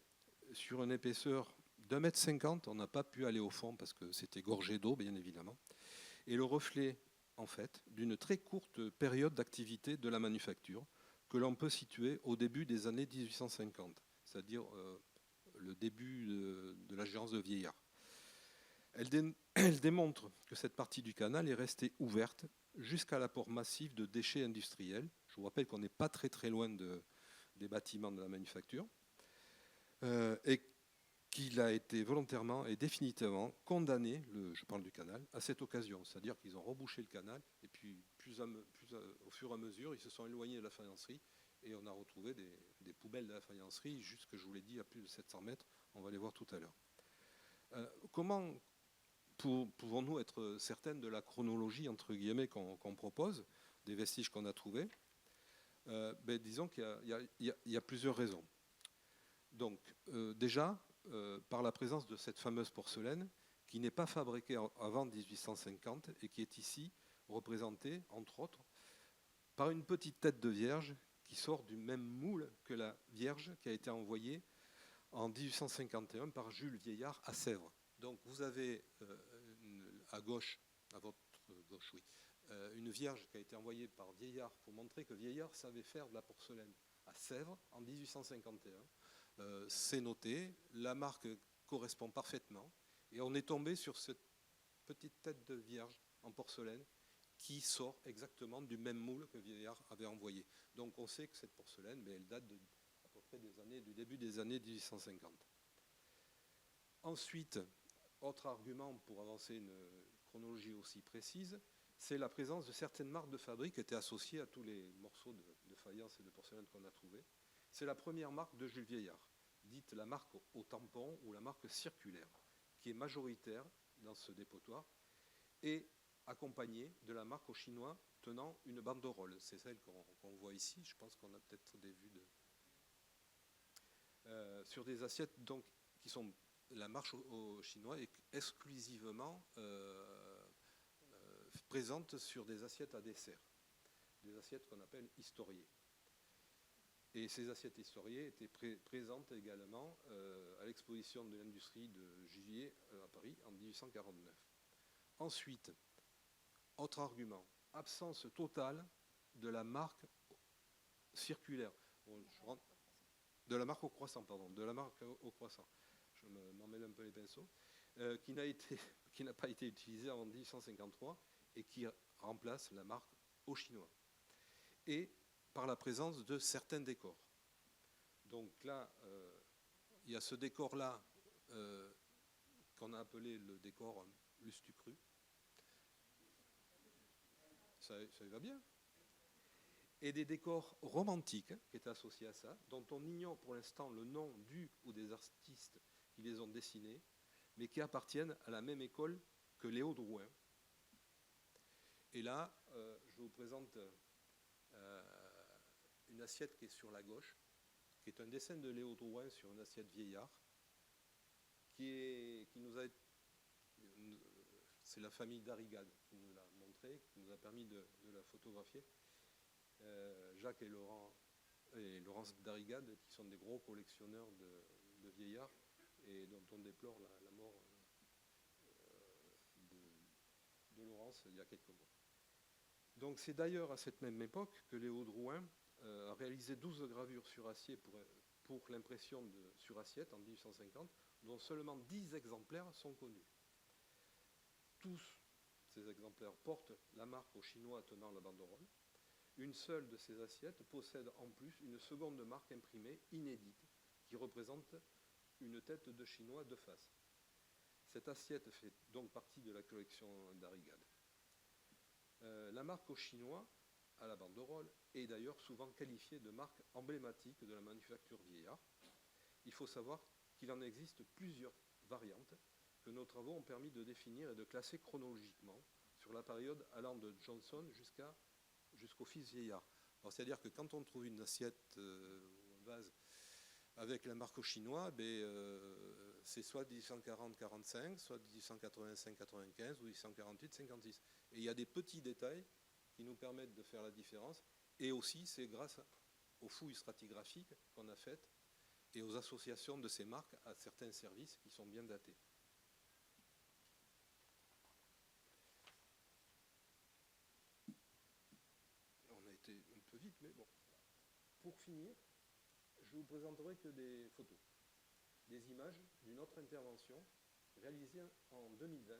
sur une épaisseur d'1,50 m, on n'a pas pu aller au fond parce que c'était gorgé d'eau, bien évidemment, et le reflet, en fait, d'une très courte période d'activité de la manufacture que l'on peut situer au début des années 1850, c'est-à-dire le début de la gérance de Vieillard. Elle démontre que cette partie du canal est restée ouverte jusqu'à l'apport massif de déchets industriels. Je vous rappelle qu'on n'est pas très très loin des bâtiments de la manufacture, et qu'il a été volontairement et définitivement condamné, je parle du canal, à cette occasion. C'est-à-dire qu'ils ont rebouché le canal, et puis au fur et à mesure, ils se sont éloignés de la faïencerie, et on a retrouvé des poubelles de la faïencerie, jusque, je vous l'ai dit, à plus de 700 mètres. On va les voir tout à l'heure. Comment pouvons-nous être certaines de la chronologie, entre guillemets, qu'on propose, des vestiges qu'on a trouvés? Disons qu'il y a plusieurs raisons. Donc, déjà, par la présence de cette fameuse porcelaine qui n'est pas fabriquée avant 1850 et qui est ici représentée, entre autres, par une petite tête de vierge qui sort du même moule que la Vierge qui a été envoyée en 1851 par Jules Vieillard à Sèvres. Donc vous avez à gauche, à votre gauche, oui, une Vierge qui a été envoyée par Vieillard pour montrer que Vieillard savait faire de la porcelaine à Sèvres en 1851. C'est noté, la marque correspond parfaitement, et on est tombé sur cette petite tête de Vierge en porcelaine qui sort exactement du même moule que Vieillard avait envoyé. Donc on sait que cette porcelaine, elle date à peu près du début des années 1850. Ensuite, autre argument pour avancer une chronologie aussi précise, c'est la présence de certaines marques de fabrique qui étaient associées à tous les morceaux de faïence et de porcelaine qu'on a trouvés. C'est la première marque de Jules Vieillard, dite la marque au tampon ou la marque circulaire, qui est majoritaire dans ce dépotoir, et accompagnée de la marque au chinois tenant une banderole. C'est celle qu'on voit ici. Je pense qu'on a peut-être des vues sur des assiettes donc, qui sont la marque au chinois est exclusivement présente sur des assiettes à dessert, des assiettes qu'on appelle historiées. Et ces assiettes historiées étaient présentes également à l'exposition de l'industrie de Juillet à Paris en 1849. Ensuite, autre argument, absence totale de la marque circulaire. De la marque au croissant, pardon, de la marque au croissant. Je m'en mêle un peu les pinceaux, qui n'a pas été utilisée en 1853 et qui remplace la marque au chinois. Et par la présence de certains décors. Donc là, il y a ce décor-là qu'on a appelé le décor Lustucru. Ça va bien. Et des décors romantiques qui étaient associés à ça, dont on ignore pour l'instant le nom du ou des artistes qui les ont dessinés, mais qui appartiennent à la même école que Léo Drouin. Et là, je vous présente une assiette qui est sur la gauche, qui est un dessin de Léo Drouin sur une assiette Vieillard, qui nous a... C'est la famille Darrigade qui nous l'a montré, qui nous a permis de la photographier. Jacques et Laurence Darrigade, qui sont des gros collectionneurs de Vieillard et dont on déplore la mort de Laurence il y a quelques mois. Donc c'est d'ailleurs à cette même époque que Léo Drouin a réalisé 12 gravures sur acier pour l'impression sur assiette en 1850, dont seulement 10 exemplaires sont connus. Tous ces exemplaires portent la marque au chinois tenant la banderole. Une seule de ces assiettes possède en plus une seconde marque imprimée inédite qui représente une tête de chinois de face. Cette assiette fait donc partie de la collection Darrigade. La marque au chinois à la banderole est d'ailleurs souvent qualifiée de marque emblématique de la manufacture Vieillard. Il faut savoir qu'il en existe plusieurs variantes que nos travaux ont permis de définir et de classer chronologiquement sur la période allant de Johnson jusqu'au fils Vieillard. C'est-à-dire que quand on trouve une assiette ou un vase avec la marque au chinois, c'est soit 1840-45, soit 1885-95 ou 1848-56. Et il y a des petits détails qui nous permettent de faire la différence. Et aussi, c'est grâce aux fouilles stratigraphiques qu'on a faites et aux associations de ces marques à certains services qui sont bien datés. On a été un peu vite, mais bon. Pour finir, je vous présenterai que des photos, des images d'une autre intervention réalisée en 2020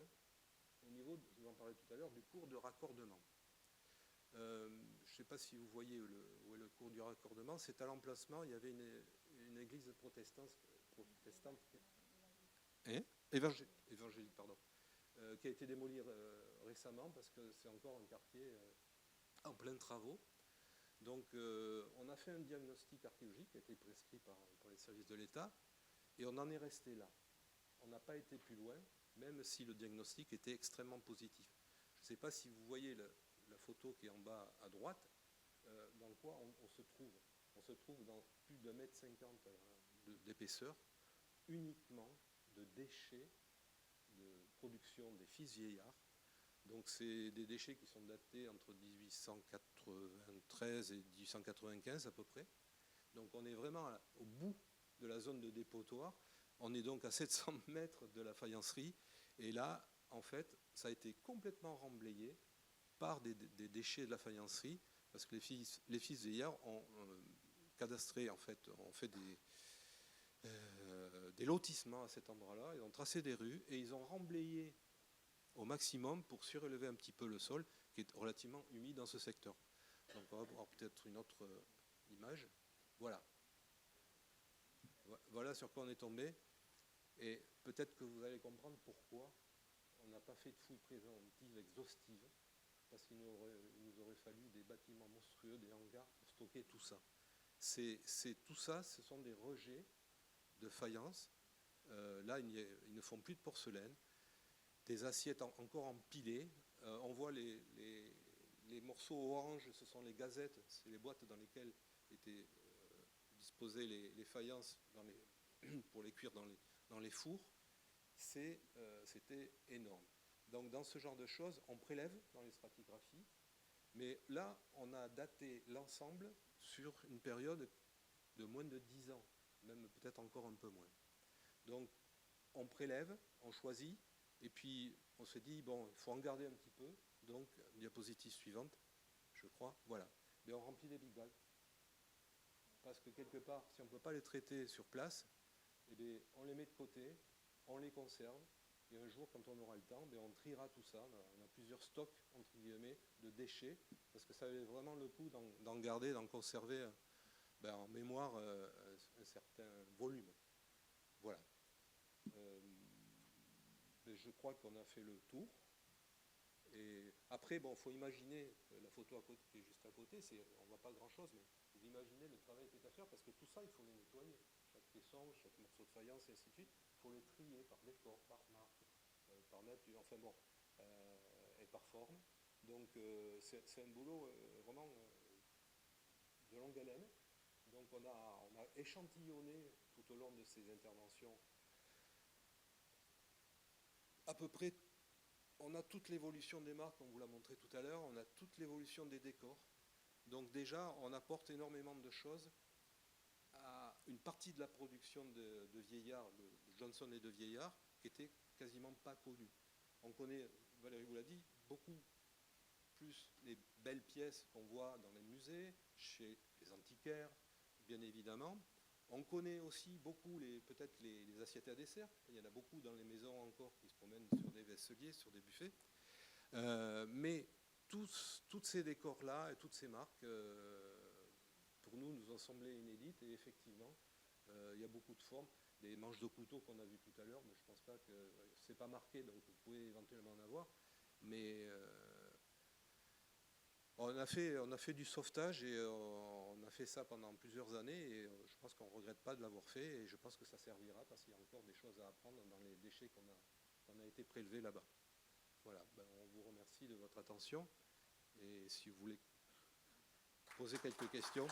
au niveau, je vous en parlais tout à l'heure, du cours de raccordement. Je ne sais pas si vous voyez où est le cours du raccordement. C'est à l'emplacement, il y avait une église protestante évangélique, pardon, qui a été démolie récemment parce que c'est encore un quartier en plein travaux. Donc on a fait un diagnostic archéologique qui a été prescrit par les services de l'État et on en est resté là. On n'a pas été plus loin, même si le diagnostic était extrêmement positif. Je ne sais pas si vous voyez la photo qui est en bas à droite, dans quoi on se trouve. On se trouve dans plus d'1,50 m d'épaisseur, uniquement de déchets de production des fils vieillards. Donc c'est des déchets qui sont datés entre 1893 et 1895 à peu près. Donc on est vraiment au bout de la zone de dépotoir. On est donc à 700 mètres de la faïencerie. Et là, en fait, ça a été complètement remblayé par des déchets de la faïencerie, parce que les fils vieillards ont cadastré, en fait, ont fait des lotissements à cet endroit-là. Ils ont tracé des rues et ils ont remblayé au maximum pour surélever un petit peu le sol, qui est relativement humide dans ce secteur. Donc on va voir peut-être une autre image. Voilà. Voilà sur quoi on est tombé. Et peut-être que vous allez comprendre pourquoi on n'a pas fait de fouilles préventives exhaustives, parce qu'il nous aurait fallu des bâtiments monstrueux, des hangars pour stocker tout ça. Tout ça, ce sont des rejets de faïence. Là, ils ne font plus de porcelaine. Des assiettes encore empilées. On voit les morceaux orange, ce sont les gazettes, c'est les boîtes dans lesquelles étaient disposées les faïences pour les cuire dans les fours. C'était énorme. Donc dans ce genre de choses, on prélève dans les stratigraphies, mais là, on a daté l'ensemble sur une période de moins de 10 ans, même peut-être encore un peu moins. Donc on prélève, on choisit, et puis on se dit, bon, il faut en garder un petit peu. Donc, diapositive suivante, je crois, voilà. Mais on remplit les big bags. Parce que quelque part, si on ne peut pas les traiter sur place, eh bien, on les met de côté, on les conserve, et un jour, quand on aura le temps, on triera tout ça. On a plusieurs stocks, entre guillemets, de déchets, parce que ça valait vraiment le coup d'en garder, d'en conserver en mémoire un certain volume. Voilà. Je crois qu'on a fait le tour. Et après, il faut imaginer la photo à côté, qui est juste à côté, on ne voit pas grand-chose, mais vous imaginez le travail qui est à faire, parce que tout ça, il faut les nettoyer. Chaque caisson, chaque morceau de faïence, et ainsi de suite, il faut les trier par décor, par marque, par nature, enfin bon, et par forme. Donc c'est un boulot vraiment de longue haleine. Donc on a échantillonné tout au long de ces interventions à peu près. On a toute l'évolution des marques, on vous l'a montré tout à l'heure, on a toute l'évolution des décors. Donc déjà, on apporte énormément de choses à une partie de la production de Vieillard, de Johnson et de Vieillard, qui était quasiment pas connue. On connaît, Valérie vous l'a dit, beaucoup plus les belles pièces qu'on voit dans les musées, chez les antiquaires, bien évidemment. On connaît aussi beaucoup peut-être les assiettes à dessert. Il y en a beaucoup dans les maisons encore qui se promènent sur des vaisseliers, sur des buffets. Mais tous ces décors-là et toutes ces marques, pour nous ont semblé inédites. Et effectivement, il y a beaucoup de formes. Des manches de couteau qu'on a vues tout à l'heure, mais je ne pense pas que c'est pas marqué, donc vous pouvez éventuellement en avoir. Mais on a fait du sauvetage et on a fait ça pendant plusieurs années et je pense qu'on ne regrette pas de l'avoir fait et je pense que ça servira parce qu'il y a encore des choses à apprendre dans les déchets qu'on a été prélevés là-bas. Voilà, on vous remercie de votre attention et si vous voulez poser quelques questions.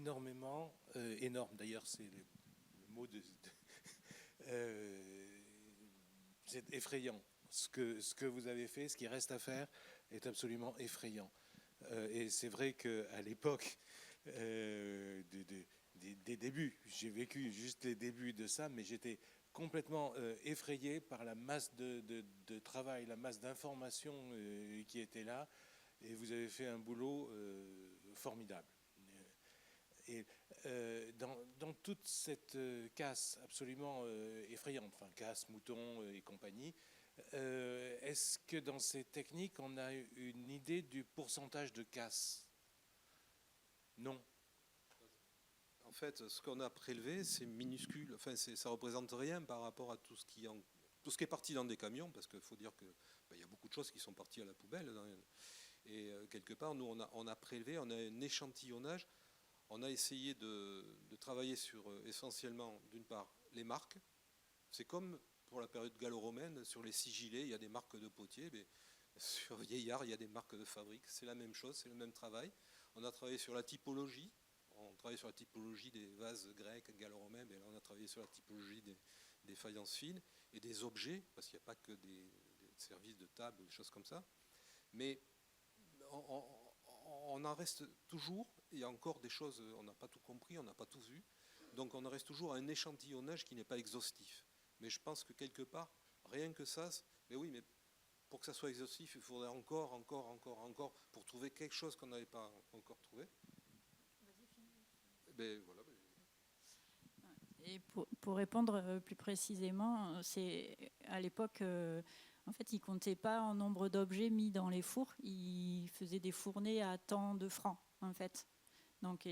énormément, énorme d'ailleurs, c'est le mot c'est effrayant. Ce que vous avez fait, ce qui reste à faire, est absolument effrayant. Et c'est vrai qu'à l'époque des débuts, j'ai vécu juste les débuts de ça, mais j'étais complètement effrayé par la masse de travail, la masse d'informations qui était là. Et vous avez fait un boulot formidable. Et dans toute cette casse absolument effrayante, enfin casse, mouton et compagnie, est-ce que dans ces techniques, on a une idée du pourcentage de casse? Non. En fait, ce qu'on a prélevé, c'est minuscule. Enfin, ça représente rien par rapport à tout ce qui est parti dans des camions, parce qu'il faut dire que il y a beaucoup de choses qui sont parties à la poubelle. Et quelque part, nous, on a prélevé, on a un échantillonnage. On a essayé de travailler sur essentiellement, d'une part, les marques. C'est comme pour la période gallo-romaine, sur les sigillés, il y a des marques de potiers, mais sur Vieillard, il y a des marques de fabrique. C'est la même chose, c'est le même travail. On a travaillé sur la typologie. On travaille sur la typologie des vases grecs, gallo-romains, mais là on a travaillé sur la typologie des faïences fines et des objets, parce qu'il n'y a pas que des services de table ou des choses comme ça. Mais on en reste toujours, il y a encore des choses, on n'a pas tout compris, on n'a pas tout vu, donc on en reste toujours à un échantillonnage qui n'est pas exhaustif. Mais je pense que quelque part, rien que ça, mais oui, mais pour que ça soit exhaustif, il faudrait encore, pour trouver quelque chose qu'on n'avait pas encore trouvé. Ben, voilà. Et pour répondre plus précisément, c'est à l'époque, en fait, ils ne comptaient pas en nombre d'objets mis dans les fours, ils faisaient des fournées à tant de francs, en fait. Donc,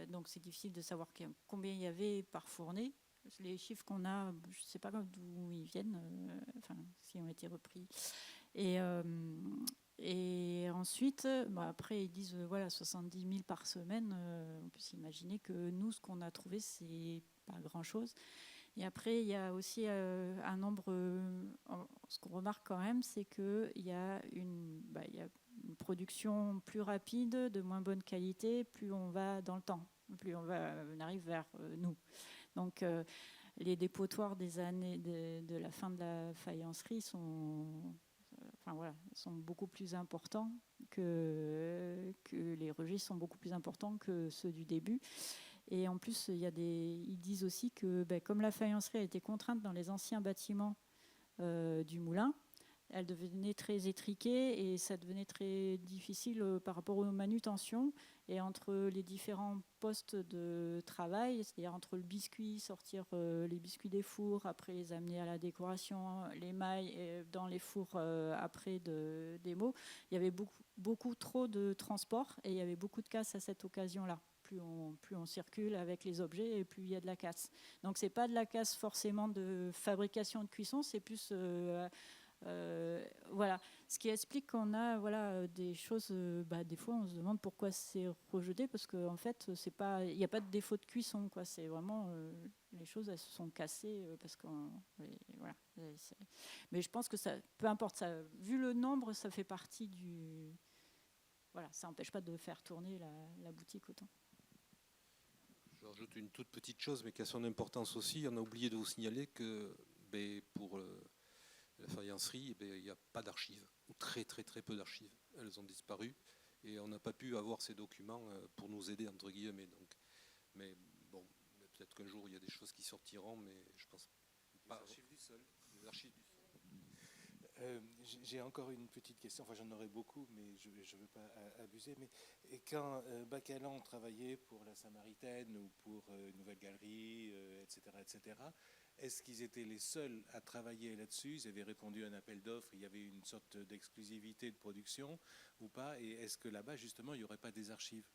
donc c'est difficile de savoir combien il y avait par fournée. Les chiffres qu'on a, je ne sais pas d'où ils viennent, enfin, s'ils ont été repris. Et ensuite, après, ils disent voilà, 70 000 par semaine. On peut s'imaginer que nous, ce qu'on a trouvé, c'est pas grand-chose. Et après, il y a aussi un nombre. Ce qu'on remarque quand même, c'est qu'il y a une production plus rapide, de moins bonne qualité, plus on va dans le temps, plus on arrive vers nous. Donc, les dépotoirs des années de la fin de la faïencerie sont beaucoup plus importants que les registres sont beaucoup plus importants que ceux du début. Et en plus, ils disent aussi que comme la faïencerie a été contrainte dans les anciens bâtiments du moulin, elle devenait très étriquée et ça devenait très difficile par rapport aux manutentions et entre les différents postes de travail, c'est-à-dire entre le biscuit, sortir les biscuits des fours, après les amener à la décoration, les mailles dans les fours après de démo. Il y avait beaucoup trop de transport et il y avait beaucoup de casse à cette occasion-là. Plus on circule avec les objets et plus il y a de la casse. Donc c'est pas de la casse forcément de fabrication de cuisson, c'est plus voilà, ce qui explique qu'on a des choses. Des fois, on se demande pourquoi c'est rejeté parce qu'en fait, il n'y a pas de défaut de cuisson, quoi. C'est vraiment les choses, elles se sont cassées parce qu'on. Voilà. Mais je pense que ça, peu importe, ça, vu le nombre, ça fait partie du. Voilà, ça n'empêche pas de faire tourner la boutique autant. Je rajoute une toute petite chose, mais qui a son importance aussi. On a oublié de vous signaler que pour la faïencerie, il n'y a pas d'archives, ou très très très peu d'archives. Elles ont disparu et on n'a pas pu avoir ces documents pour nous aider, entre guillemets. Donc, mais bon, peut-être qu'un jour il y a des choses qui sortiront, mais je pense pas. Les archives du sol. Les archives du sol. J'ai encore une petite question, enfin j'en aurais beaucoup, mais je ne veux pas abuser. Mais quand Bacalan travaillait pour la Samaritaine ou pour Nouvelle Galerie, etc., est-ce qu'ils étaient les seuls à travailler là-dessus? Ils avaient répondu à un appel d'offres, il y avait une sorte d'exclusivité de production ou pas? Et est-ce que là-bas, justement, il n'y aurait pas des archives?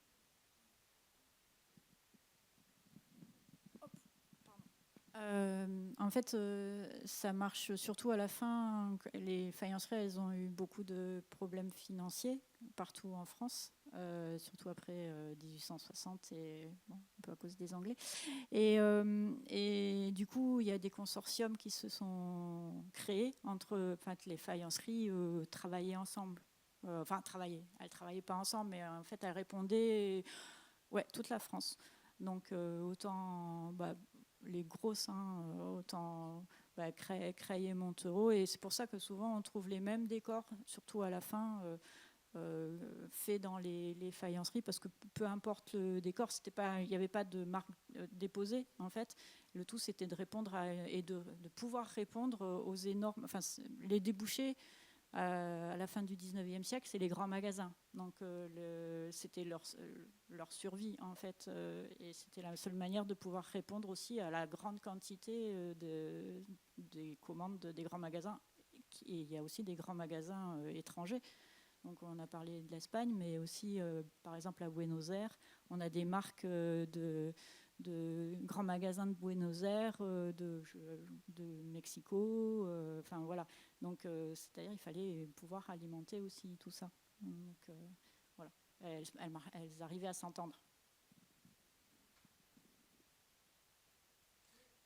En fait, ça marche surtout à la fin. Les faïenceries, elles ont eu beaucoup de problèmes financiers partout en France, surtout après 1860 et un peu à cause des Anglais. Et du coup, il y a des consortiums qui se sont créés entre les faïenceries travaillaient ensemble. Elles ne travaillaient pas ensemble, mais en fait, elles répondaient Ouais, toute la France. Donc autant les grosses, autant Creil et Montereau. Et c'est pour ça que souvent on trouve les mêmes décors, surtout à la fin, faits dans les faïenceries, parce que peu importe le décor, il n'y avait pas de marque déposée en fait. Le tout, c'était de répondre et de pouvoir répondre aux énormes, enfin les débouchés. À la fin du 19e siècle, c'est les grands magasins. Donc c'était leur survie en fait, et c'était la seule manière de pouvoir répondre aussi à la grande quantité des commandes des grands magasins. Et il y a aussi des grands magasins étrangers. Donc on a parlé de l'Espagne, mais aussi par exemple à Buenos Aires, on a des marques de grands magasins de Buenos Aires, de Mexico, enfin voilà. Donc c'est-à-dire il fallait pouvoir alimenter aussi tout ça. Donc voilà, elles arrivaient à s'entendre.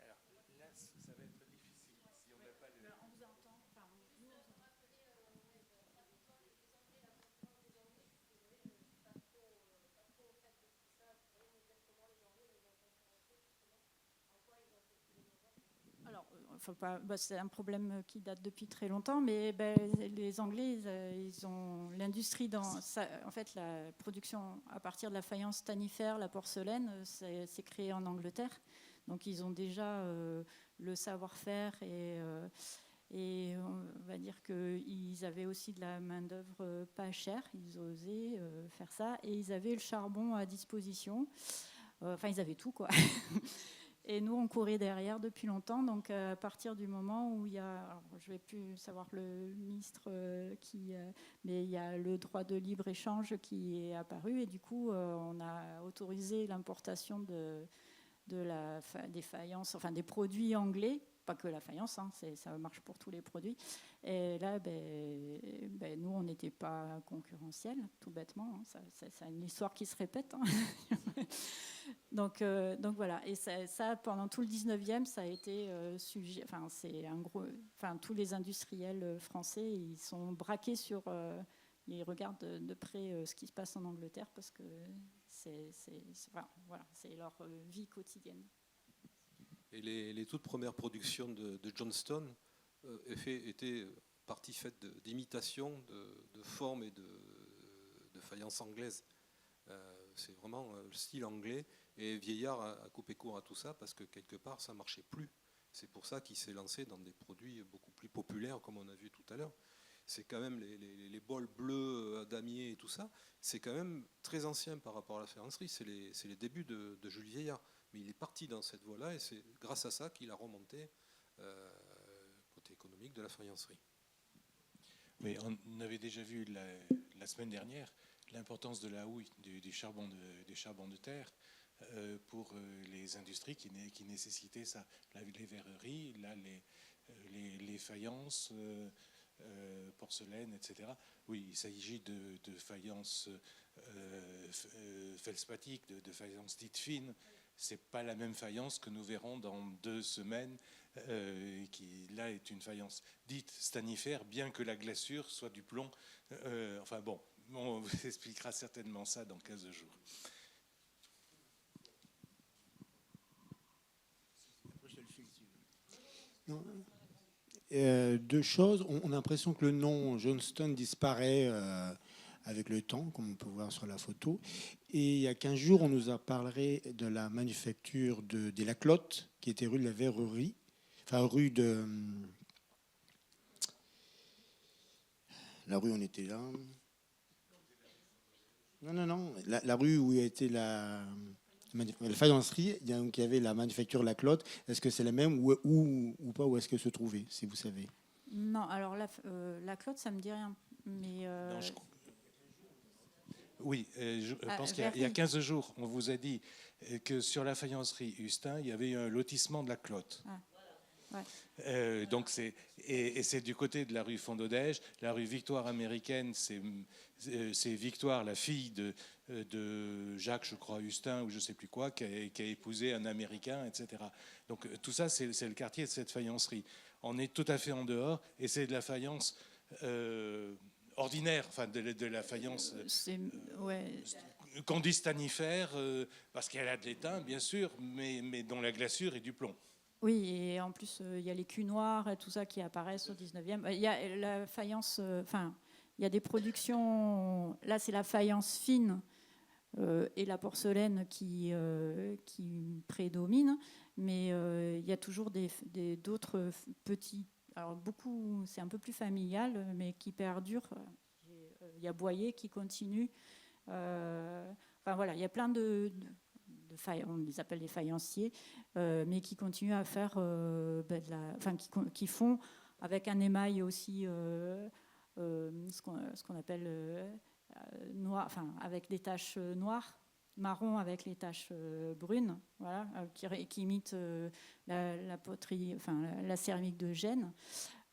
Alors là, ça va être difficile si on n'a pas le. On vous entend. Enfin, nous, on vous entend. C'est un problème qui date depuis très longtemps, mais les Anglais, ils ont l'industrie en fait, la production à partir de la faïence tannifère, la porcelaine, c'est créé en Angleterre. Donc ils ont déjà le savoir-faire et on va dire qu'ils avaient aussi de la main-d'œuvre pas chère. Ils osaient faire ça et ils avaient le charbon à disposition. Enfin, ils avaient tout, quoi. Et nous, on courait derrière depuis longtemps. Donc, à partir du moment où il y a, alors, je ne vais plus savoir le ministre mais il y a le droit de libre-échange qui est apparu. Et du coup, on a autorisé l'importation des faïences, enfin des produits anglais. Pas que la faïence, ça marche pour tous les produits. Et là, nous, on n'était pas concurrentiels, tout bêtement. C'est une histoire qui se répète. Donc voilà. Et ça, pendant tout le 19e, ça a été sujet. Enfin, c'est un gros. Enfin, tous les industriels français, ils sont braqués sur. Ils regardent de près ce qui se passe en Angleterre parce que c'est leur vie quotidienne. Et les toutes premières productions de Johnston étaient partie faite d'imitation de formes et de faïence anglaise. C'est vraiment le style anglais. Et Vieillard a coupé court à tout ça parce que quelque part, ça ne marchait plus. C'est pour ça qu'il s'est lancé dans des produits beaucoup plus populaires, comme on a vu tout à l'heure. C'est quand même les bols bleus damier et tout ça. C'est quand même très ancien par rapport à la faïencerie. C'est les débuts de Jules Vieillard. Mais il est parti dans cette voie-là et c'est grâce à ça qu'il a remonté côté économique de la faïencerie. Mais on avait déjà vu la semaine dernière l'importance de la houille, du charbon de terre pour les industries qui nécessitaient ça. Là, les verreries, là, les faïences, porcelaine, etc. Oui, il s'agit de faïences feldspathiques, de faïences dites fines. C'est pas la même faïence que nous verrons dans 2 semaines, qui là est une faïence dite stannifère, bien que la glaçure soit du plomb. Enfin bon, on vous expliquera certainement ça dans 15 jours. Non. 2 choses. On a l'impression que le nom Johnston disparaît avec le temps, comme on peut voir sur la photo. Et il y a 15 jours, on nous a parlé de la manufacture des Laclotte, qui était rue de la Verrerie, enfin rue de... La rue, on était là. Non. La rue où était la faïencerie, il y avait la manufacture Laclotte. Est-ce que c'est la même ou pas? Où est-ce que se trouvait, si vous savez? Non, alors Laclotte, ça me dit rien. Mais non, oui, je pense qu'il y a 15 jours, on vous a dit que sur la faïencerie Hustin, il y avait un lotissement de Laclotte. Ouais. Donc c'est du côté de la rue Fondodège. La rue Victoire américaine, c'est Victoire, la fille de Jacques, je crois, Hustin, ou je ne sais plus quoi, qui a épousé un Américain, etc. Donc tout ça, c'est le quartier de cette faïencerie. On est tout à fait en dehors, et c'est de la faïence ordinaire, enfin de la faïence qu'on dit stanifère, parce qu'elle a de l'étain, bien sûr, mais dont la glaçure est du plomb. Oui, et en plus, il y a les culs noirs et tout ça qui apparaissent au 19e. Il y a la faïence, il y a des productions, là c'est la faïence fine et la porcelaine qui prédominent, mais il y a toujours d'autres petits, alors beaucoup, c'est un peu plus familial, mais qui perdurent. Il y a Boyer qui continue. Enfin voilà, il y a plein de on les appelle les faïenciers, mais qui continuent à faire, qui font avec un émail aussi ce qu'on appelle noir, enfin avec des taches noires, marron avec les taches brunes, voilà, qui imitent la poterie, enfin la céramique de Gênes.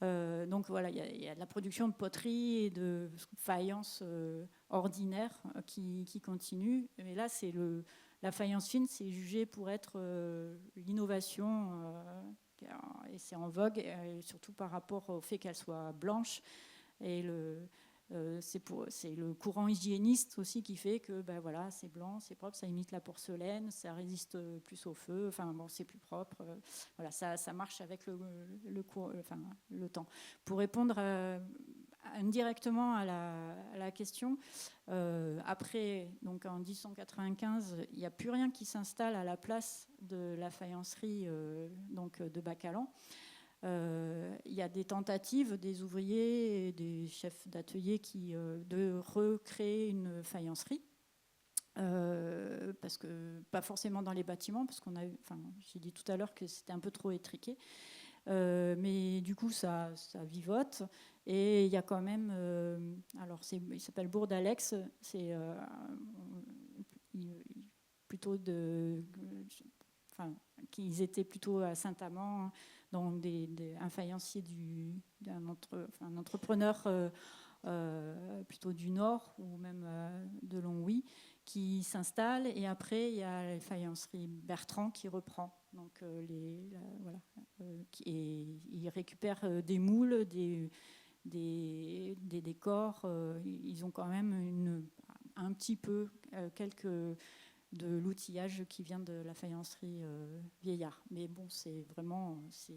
Donc voilà, il y a de la production de poterie et de faïence ordinaire qui continue. Mais là, c'est la faïence fine, c'est jugé pour être l'innovation et c'est en vogue, et surtout par rapport au fait qu'elle soit blanche. Et c'est le courant hygiéniste aussi qui fait que voilà, c'est blanc, c'est propre, ça imite la porcelaine, ça résiste plus au feu, enfin bon, c'est plus propre. Voilà, ça marche avec le temps. Pour répondre indirectement à la question, après, donc en 1895, il n'y a plus rien qui s'installe à la place de la faïencerie donc de Bacalan. Il y a des tentatives des ouvriers et des chefs d'atelier de recréer une faïencerie. Parce que pas forcément dans les bâtiments, parce j'ai dit tout à l'heure que c'était un peu trop étriqué. Mais du coup, ça vivote. Et il y a quand même... alors, il s'appelle Bourg-d'Alex. C'est plutôt qu'ils étaient plutôt à Saint-Amand, dans un faïencier un entrepreneur plutôt du Nord ou même de Longwy qui s'installe. Et après, il y a la faïencerie Bertrand qui reprend. Donc, il récupère des moules, des décors. Ils ont quand même un petit peu quelques de l'outillage qui vient de la faïencerie Vieillard. Mais bon, c'est vraiment... je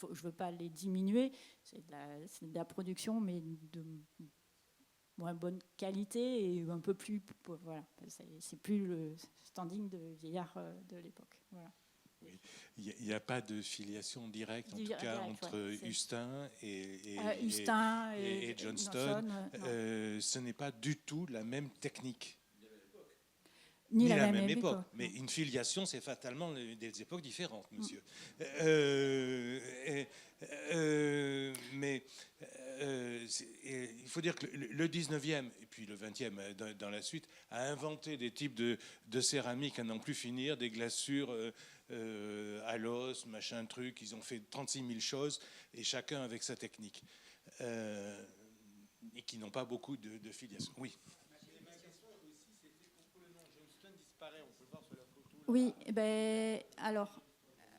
ne veux pas les diminuer. C'est de la production, mais de moins bonne qualité et un peu plus... Voilà, c'est plus le standing de Vieillard de l'époque. Voilà. Oui. Il n'y a pas de filiation directe, en tout cas, entre Hustin et Johnston. Ce n'est pas du tout la même technique. Ni la même époque. Mais une filiation, c'est fatalement des époques différentes, monsieur. Mais il faut dire que le 19e et puis le 20e dans la suite a inventé des types de céramique à n'en plus finir, des glaçures à l'os, machin truc. Ils ont fait 36 000 choses et chacun avec sa technique. Et qui n'ont pas beaucoup de filiation. Oui. Oui, alors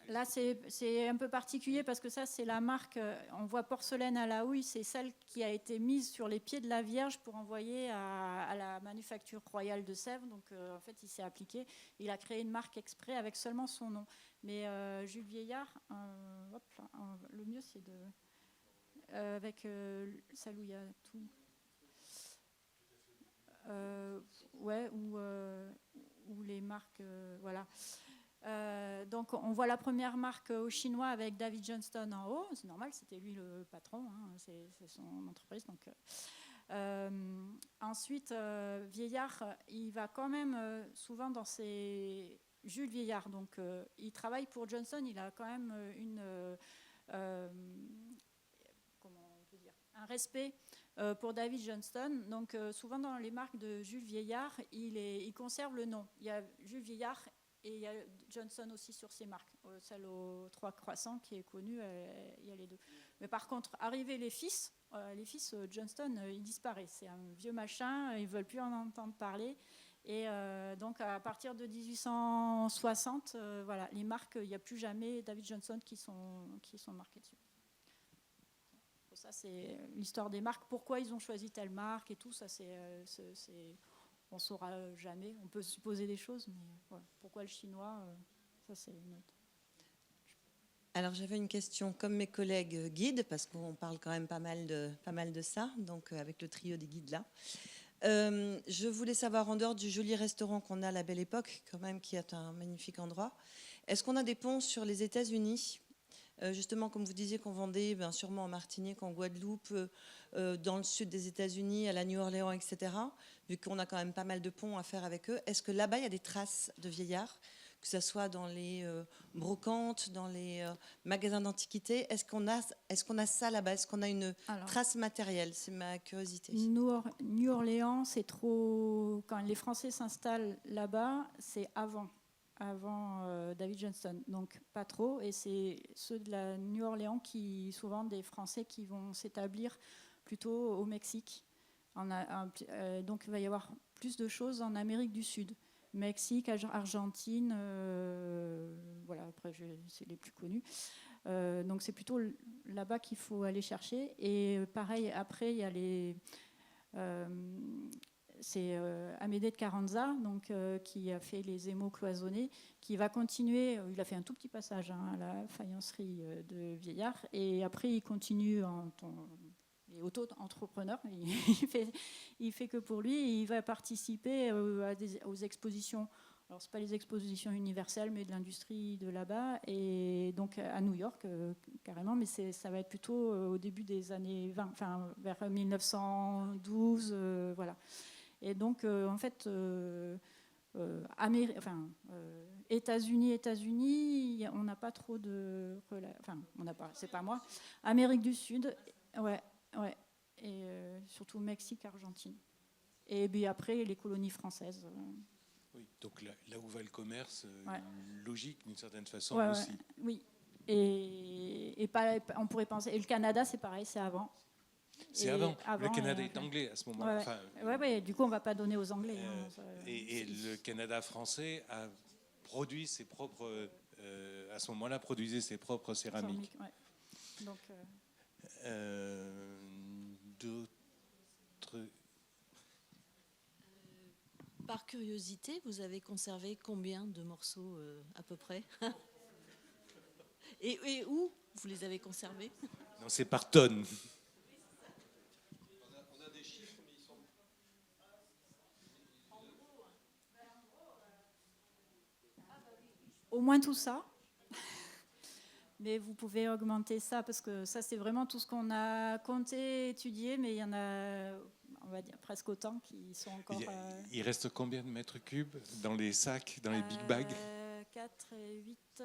là c'est un peu particulier parce que ça c'est la marque, on voit porcelaine à la houille, c'est celle qui a été mise sur les pieds de la Vierge pour envoyer à la manufacture royale de Sèvres. Donc en fait il s'est appliqué, il a créé une marque exprès avec seulement son nom. Mais Jules Vieillard, le mieux c'est avec celle où il y a tout. Ouais, ou les marques, voilà. Donc on voit la première marque au chinois avec David Johnston en haut. C'est normal, c'était lui le patron, hein, c'est son entreprise. Donc, ensuite, Vieillard, il va quand même souvent dans ses... Jules Vieillard, donc il travaille pour Johnston, il a quand même comment on peut dire, un respect pour David Johnston. Donc souvent dans les marques de Jules Vieillard, il conserve le nom. Il y a Jules Vieillard et il y a Johnston aussi sur ses marques. Celle aux 3 croissants qui est connue, il y a les deux. Mais par contre, arrivés les fils Johnston, il disparaît. C'est un vieux machin, ils ne veulent plus en entendre parler. Et donc à partir de 1860, voilà, les marques, il n'y a plus jamais David Johnston qui sont marquées dessus. Ça, c'est l'histoire des marques. Pourquoi ils ont choisi telle marque et tout, ça, c'est on ne saura jamais. On peut supposer des choses, mais voilà. Pourquoi le chinois, ça c'est une autre. Alors j'avais une question, comme mes collègues guides, parce qu'on parle quand même pas mal de ça, donc avec le trio des guides là. Je voulais savoir, en dehors du joli restaurant qu'on a à la Belle Époque, quand même, qui est un magnifique endroit, est-ce qu'on a des ponts sur les États-Unis? Justement, comme vous disiez qu'on vendait sûrement en Martinique, en Guadeloupe, dans le sud des États-Unis, à la New Orleans, etc., vu qu'on a quand même pas mal de ponts à faire avec eux, est-ce que là-bas, il y a des traces de vieillards, que ce soit dans les brocantes, dans les magasins d'antiquités? Est-ce qu'on a ça là-bas? Est-ce qu'on a une trace matérielle? C'est ma curiosité. New Orleans, c'est trop... Quand les Français s'installent là-bas, c'est avant David Johnston, donc pas trop. Et c'est ceux de la New Orleans qui, souvent des Français qui vont s'établir plutôt au Mexique. Donc il va y avoir plus de choses en Amérique du Sud. Mexique, Argentine, voilà, après c'est les plus connus. Donc c'est plutôt là-bas qu'il faut aller chercher. Et pareil, après il y a les... c'est Amédée de Carranza, donc, qui a fait les émaux cloisonnés, qui va continuer, il a fait un tout petit passage à la faïencerie de Vieillard, et après il continue il est auto-entrepreneur, il fait que pour lui, et il va participer aux expositions. Alors, ce n'est pas les expositions universelles, mais de l'industrie de là-bas, et donc à New York, carrément, mais ça va être plutôt au début des années 20, enfin, vers 1912, voilà. Et donc, en fait, États-Unis, on n'a pas trop de... Enfin, on n'a pas, c'est pas moi. Amérique du Sud, ouais. Et surtout Mexique, Argentine. Et puis après, les colonies françaises. Oui, donc là où va le commerce, logique d'une certaine façon Ouais, aussi. oui. Et on pourrait penser... Et le Canada, c'est pareil, c'est avant. C'est avant. Le Canada est anglais à ce moment-là. Ouais, du coup, on ne va pas donner aux Anglais. Et le Canada français a produit ses propres... à ce moment-là, produisait ses propres céramiques. Donc, d'autres... Par curiosité, vous avez conservé combien de morceaux à peu près? Et où vous les avez conservés? Non, c'est par tonnes. On a des chiffres, mais ils sont... Au moins tout ça. Mais vous pouvez augmenter ça, parce que ça, c'est vraiment tout ce qu'on a compté, étudié, mais il y en a, on va dire, presque autant qui sont encore... Il reste combien de mètres cubes dans les sacs, dans les big bags? 4 et 8...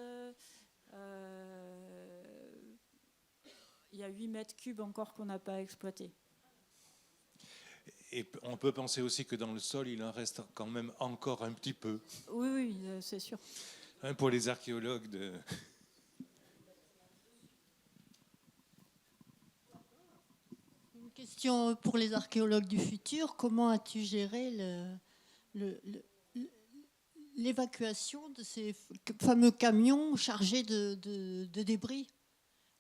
il y a 8 mètres cubes encore qu'on n'a pas exploité. Et on peut penser aussi que dans le sol, il en reste quand même encore un petit peu. Oui, c'est sûr. Pour les archéologues de... Une question pour les archéologues du futur. Comment as-tu géré l'évacuation de ces fameux camions chargés de débris?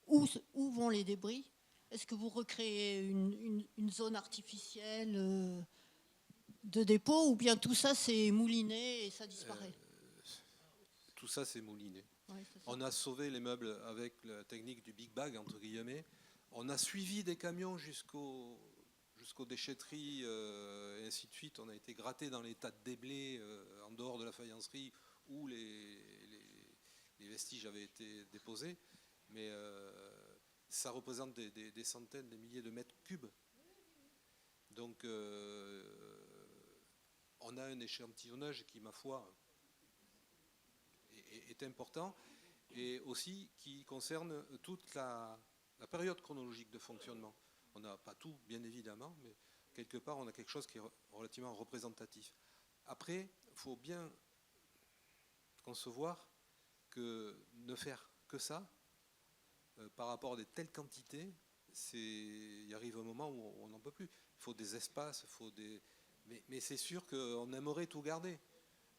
Où vont les débris? Est-ce que vous recréez une zone artificielle de dépôt, ou bien tout ça c'est mouliné et ça disparaît? Tout ça, c'est mouliné. Ouais, on a sauvé les meubles avec la technique du Big Bag, entre guillemets. On a suivi des camions jusqu'aux déchetteries et ainsi de suite. On a été gratté dans les tas de déblais en dehors de la faïencerie où les vestiges avaient été déposés. Mais ça représente des centaines, des milliers de mètres cubes. Donc on a un échantillonnage qui, ma foi, est important, et aussi qui concerne toute la période chronologique de fonctionnement. On n'a pas tout, bien évidemment, mais quelque part, on a quelque chose qui est relativement représentatif. Après, il faut bien concevoir que ne faire que ça, par rapport à des telles quantités, il arrive un moment où on n'en peut plus. Il faut des espaces, mais c'est sûr qu'on aimerait tout garder.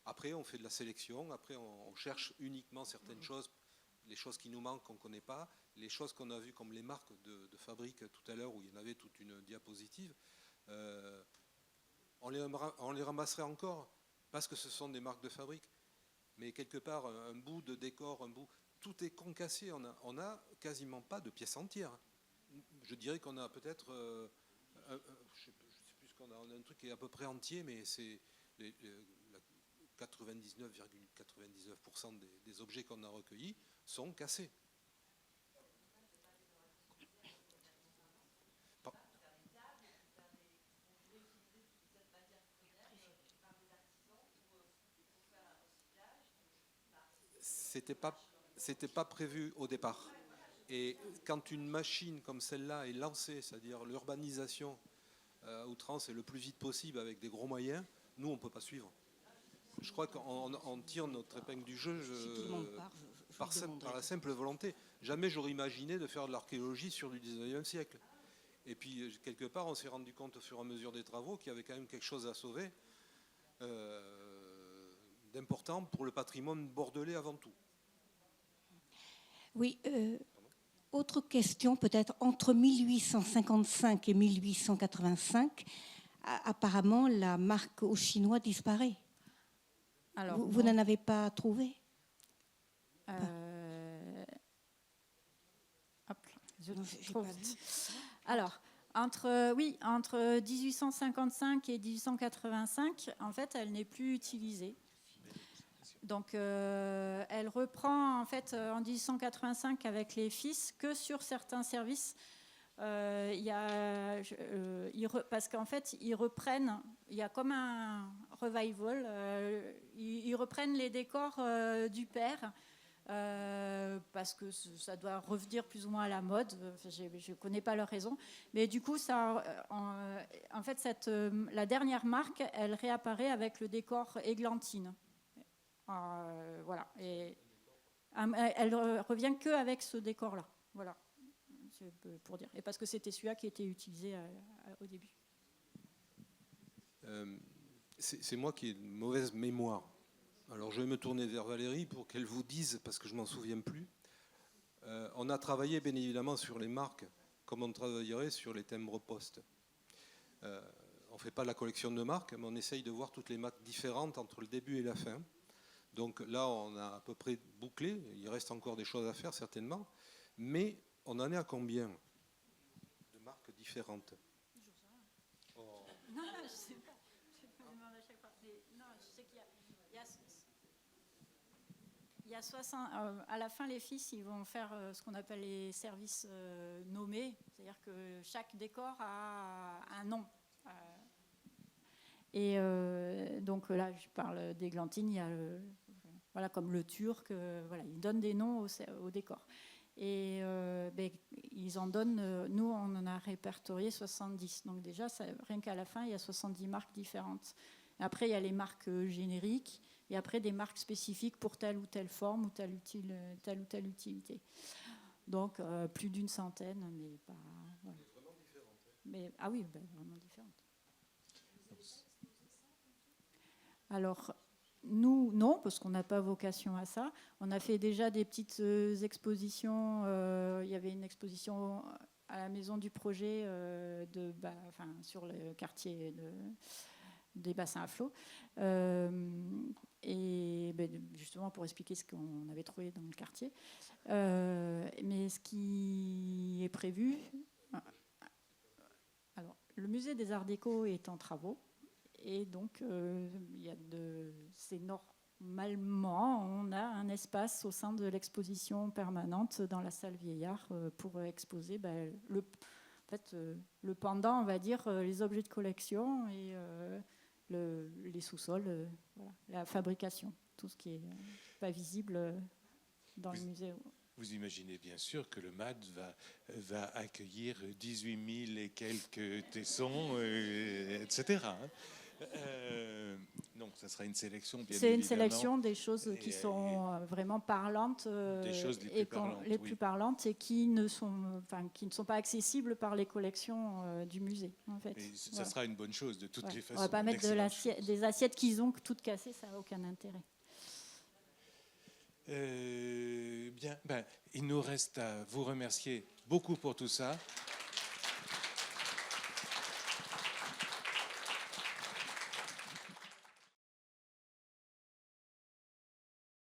Après, on fait de la sélection, après on cherche uniquement certaines choses, les choses qui nous manquent, qu'on ne connaît pas, les choses qu'on a vues comme les marques de fabrique tout à l'heure, où il y en avait toute une diapositive. on les ramasserait encore parce que ce sont des marques de fabrique. Mais quelque part, un bout de décor, tout est concassé. On n'a quasiment pas de pièces entières. Je dirais qu'on a peut-être, je ne sais plus ce qu'on a, on a un truc qui est à peu près entier, mais c'est 99,99% des objets qu'on a recueillis sont cassés. C'était pas prévu au départ. Et quand une machine comme celle-là est lancée, c'est-à-dire l'urbanisation à outrance et le plus vite possible avec des gros moyens, nous, on ne peut pas suivre. Je crois qu'on tire notre épingle du jeu par la simple volonté. Jamais j'aurais imaginé de faire de l'archéologie sur du 19e siècle. Et puis, quelque part, on s'est rendu compte au fur et à mesure des travaux qu'il y avait quand même quelque chose à sauver d'important pour le patrimoine bordelais avant tout. Oui, autre question peut-être, entre 1855 et 1885, apparemment la marque aux Chinois disparaît. Alors, vous n'en avez pas trouvé? Alors, entre 1855 et 1885, en fait, elle n'est plus utilisée. Donc, elle reprend en fait en 1885 avec les fils que sur certains services. Parce qu'en fait, ils reprennent, il y a comme un revival, ils reprennent les décors du père. Parce que ça doit revenir plus ou moins à la mode. Je ne connais pas leur raison. Mais du coup, en fait, la dernière marque, elle réapparaît avec le décor églantine. Voilà. Et elle revient qu'avec ce décor-là. Voilà. Pour dire. Et parce que c'était celui-là qui était utilisé au début. C'est moi qui ai une mauvaise mémoire. Alors je vais me tourner vers Valérie pour qu'elle vous dise, parce que je ne m'en souviens plus. On a travaillé bien évidemment sur les marques, comme on travaillerait sur les timbres-poste. On ne fait pas la collection de marques, mais on essaye de voir toutes les marques différentes entre le début et la fin. Donc là, on a à peu près bouclé. Il reste encore des choses à faire, certainement. Mais on en est à combien de marques différentes? Non, je ne sais pas. Je demande à chaque fois. Non, je sais qu'il y a 60. À la fin, les fils, ils vont faire ce qu'on appelle les services nommés. C'est-à-dire que chaque décor a un nom. Et donc là, je parle d'églantine. Il y a voilà, comme le turc. Voilà, ils donnent des noms au décor. Et ils en donnent, nous on en a répertorié 70. Donc déjà, rien qu'à la fin, il y a 70 marques différentes. Après, il y a les marques génériques et après des marques spécifiques pour telle ou telle forme ou telle ou telle utilité. Donc plus d'une centaine, mais pas... Voilà. Vraiment différentes. Mais, oui, vraiment différentes. Alors... Nous, non, parce qu'on n'a pas vocation à ça. On a fait déjà des petites expositions. Il y avait une exposition à la maison du projet sur le quartier des bassins à flot. Et justement pour expliquer ce qu'on avait trouvé dans le quartier. Mais ce qui est prévu... Alors, le musée des Arts Déco est en travaux. Et donc, c'est normalement, on a un espace au sein de l'exposition permanente dans la salle Vieillard pour exposer le pendant, on va dire, les objets de collection et les sous-sols, voilà, la fabrication, tout ce qui n'est pas visible dans le musée. Vous imaginez bien sûr que le MAD va accueillir 18 000 et quelques tessons, etc. Donc, ça sera une sélection, bien évidemment. C'est une sélection des choses qui sont vraiment parlantes, des choses les plus parlantes, et qui ne sont pas accessibles par les collections du musée. En fait. Et ça sera une bonne chose de toutes les façons. On ne va pas mettre des assiettes qu'ils ont toutes cassées, ça n'a aucun intérêt. Bien, il nous reste à vous remercier beaucoup pour tout ça.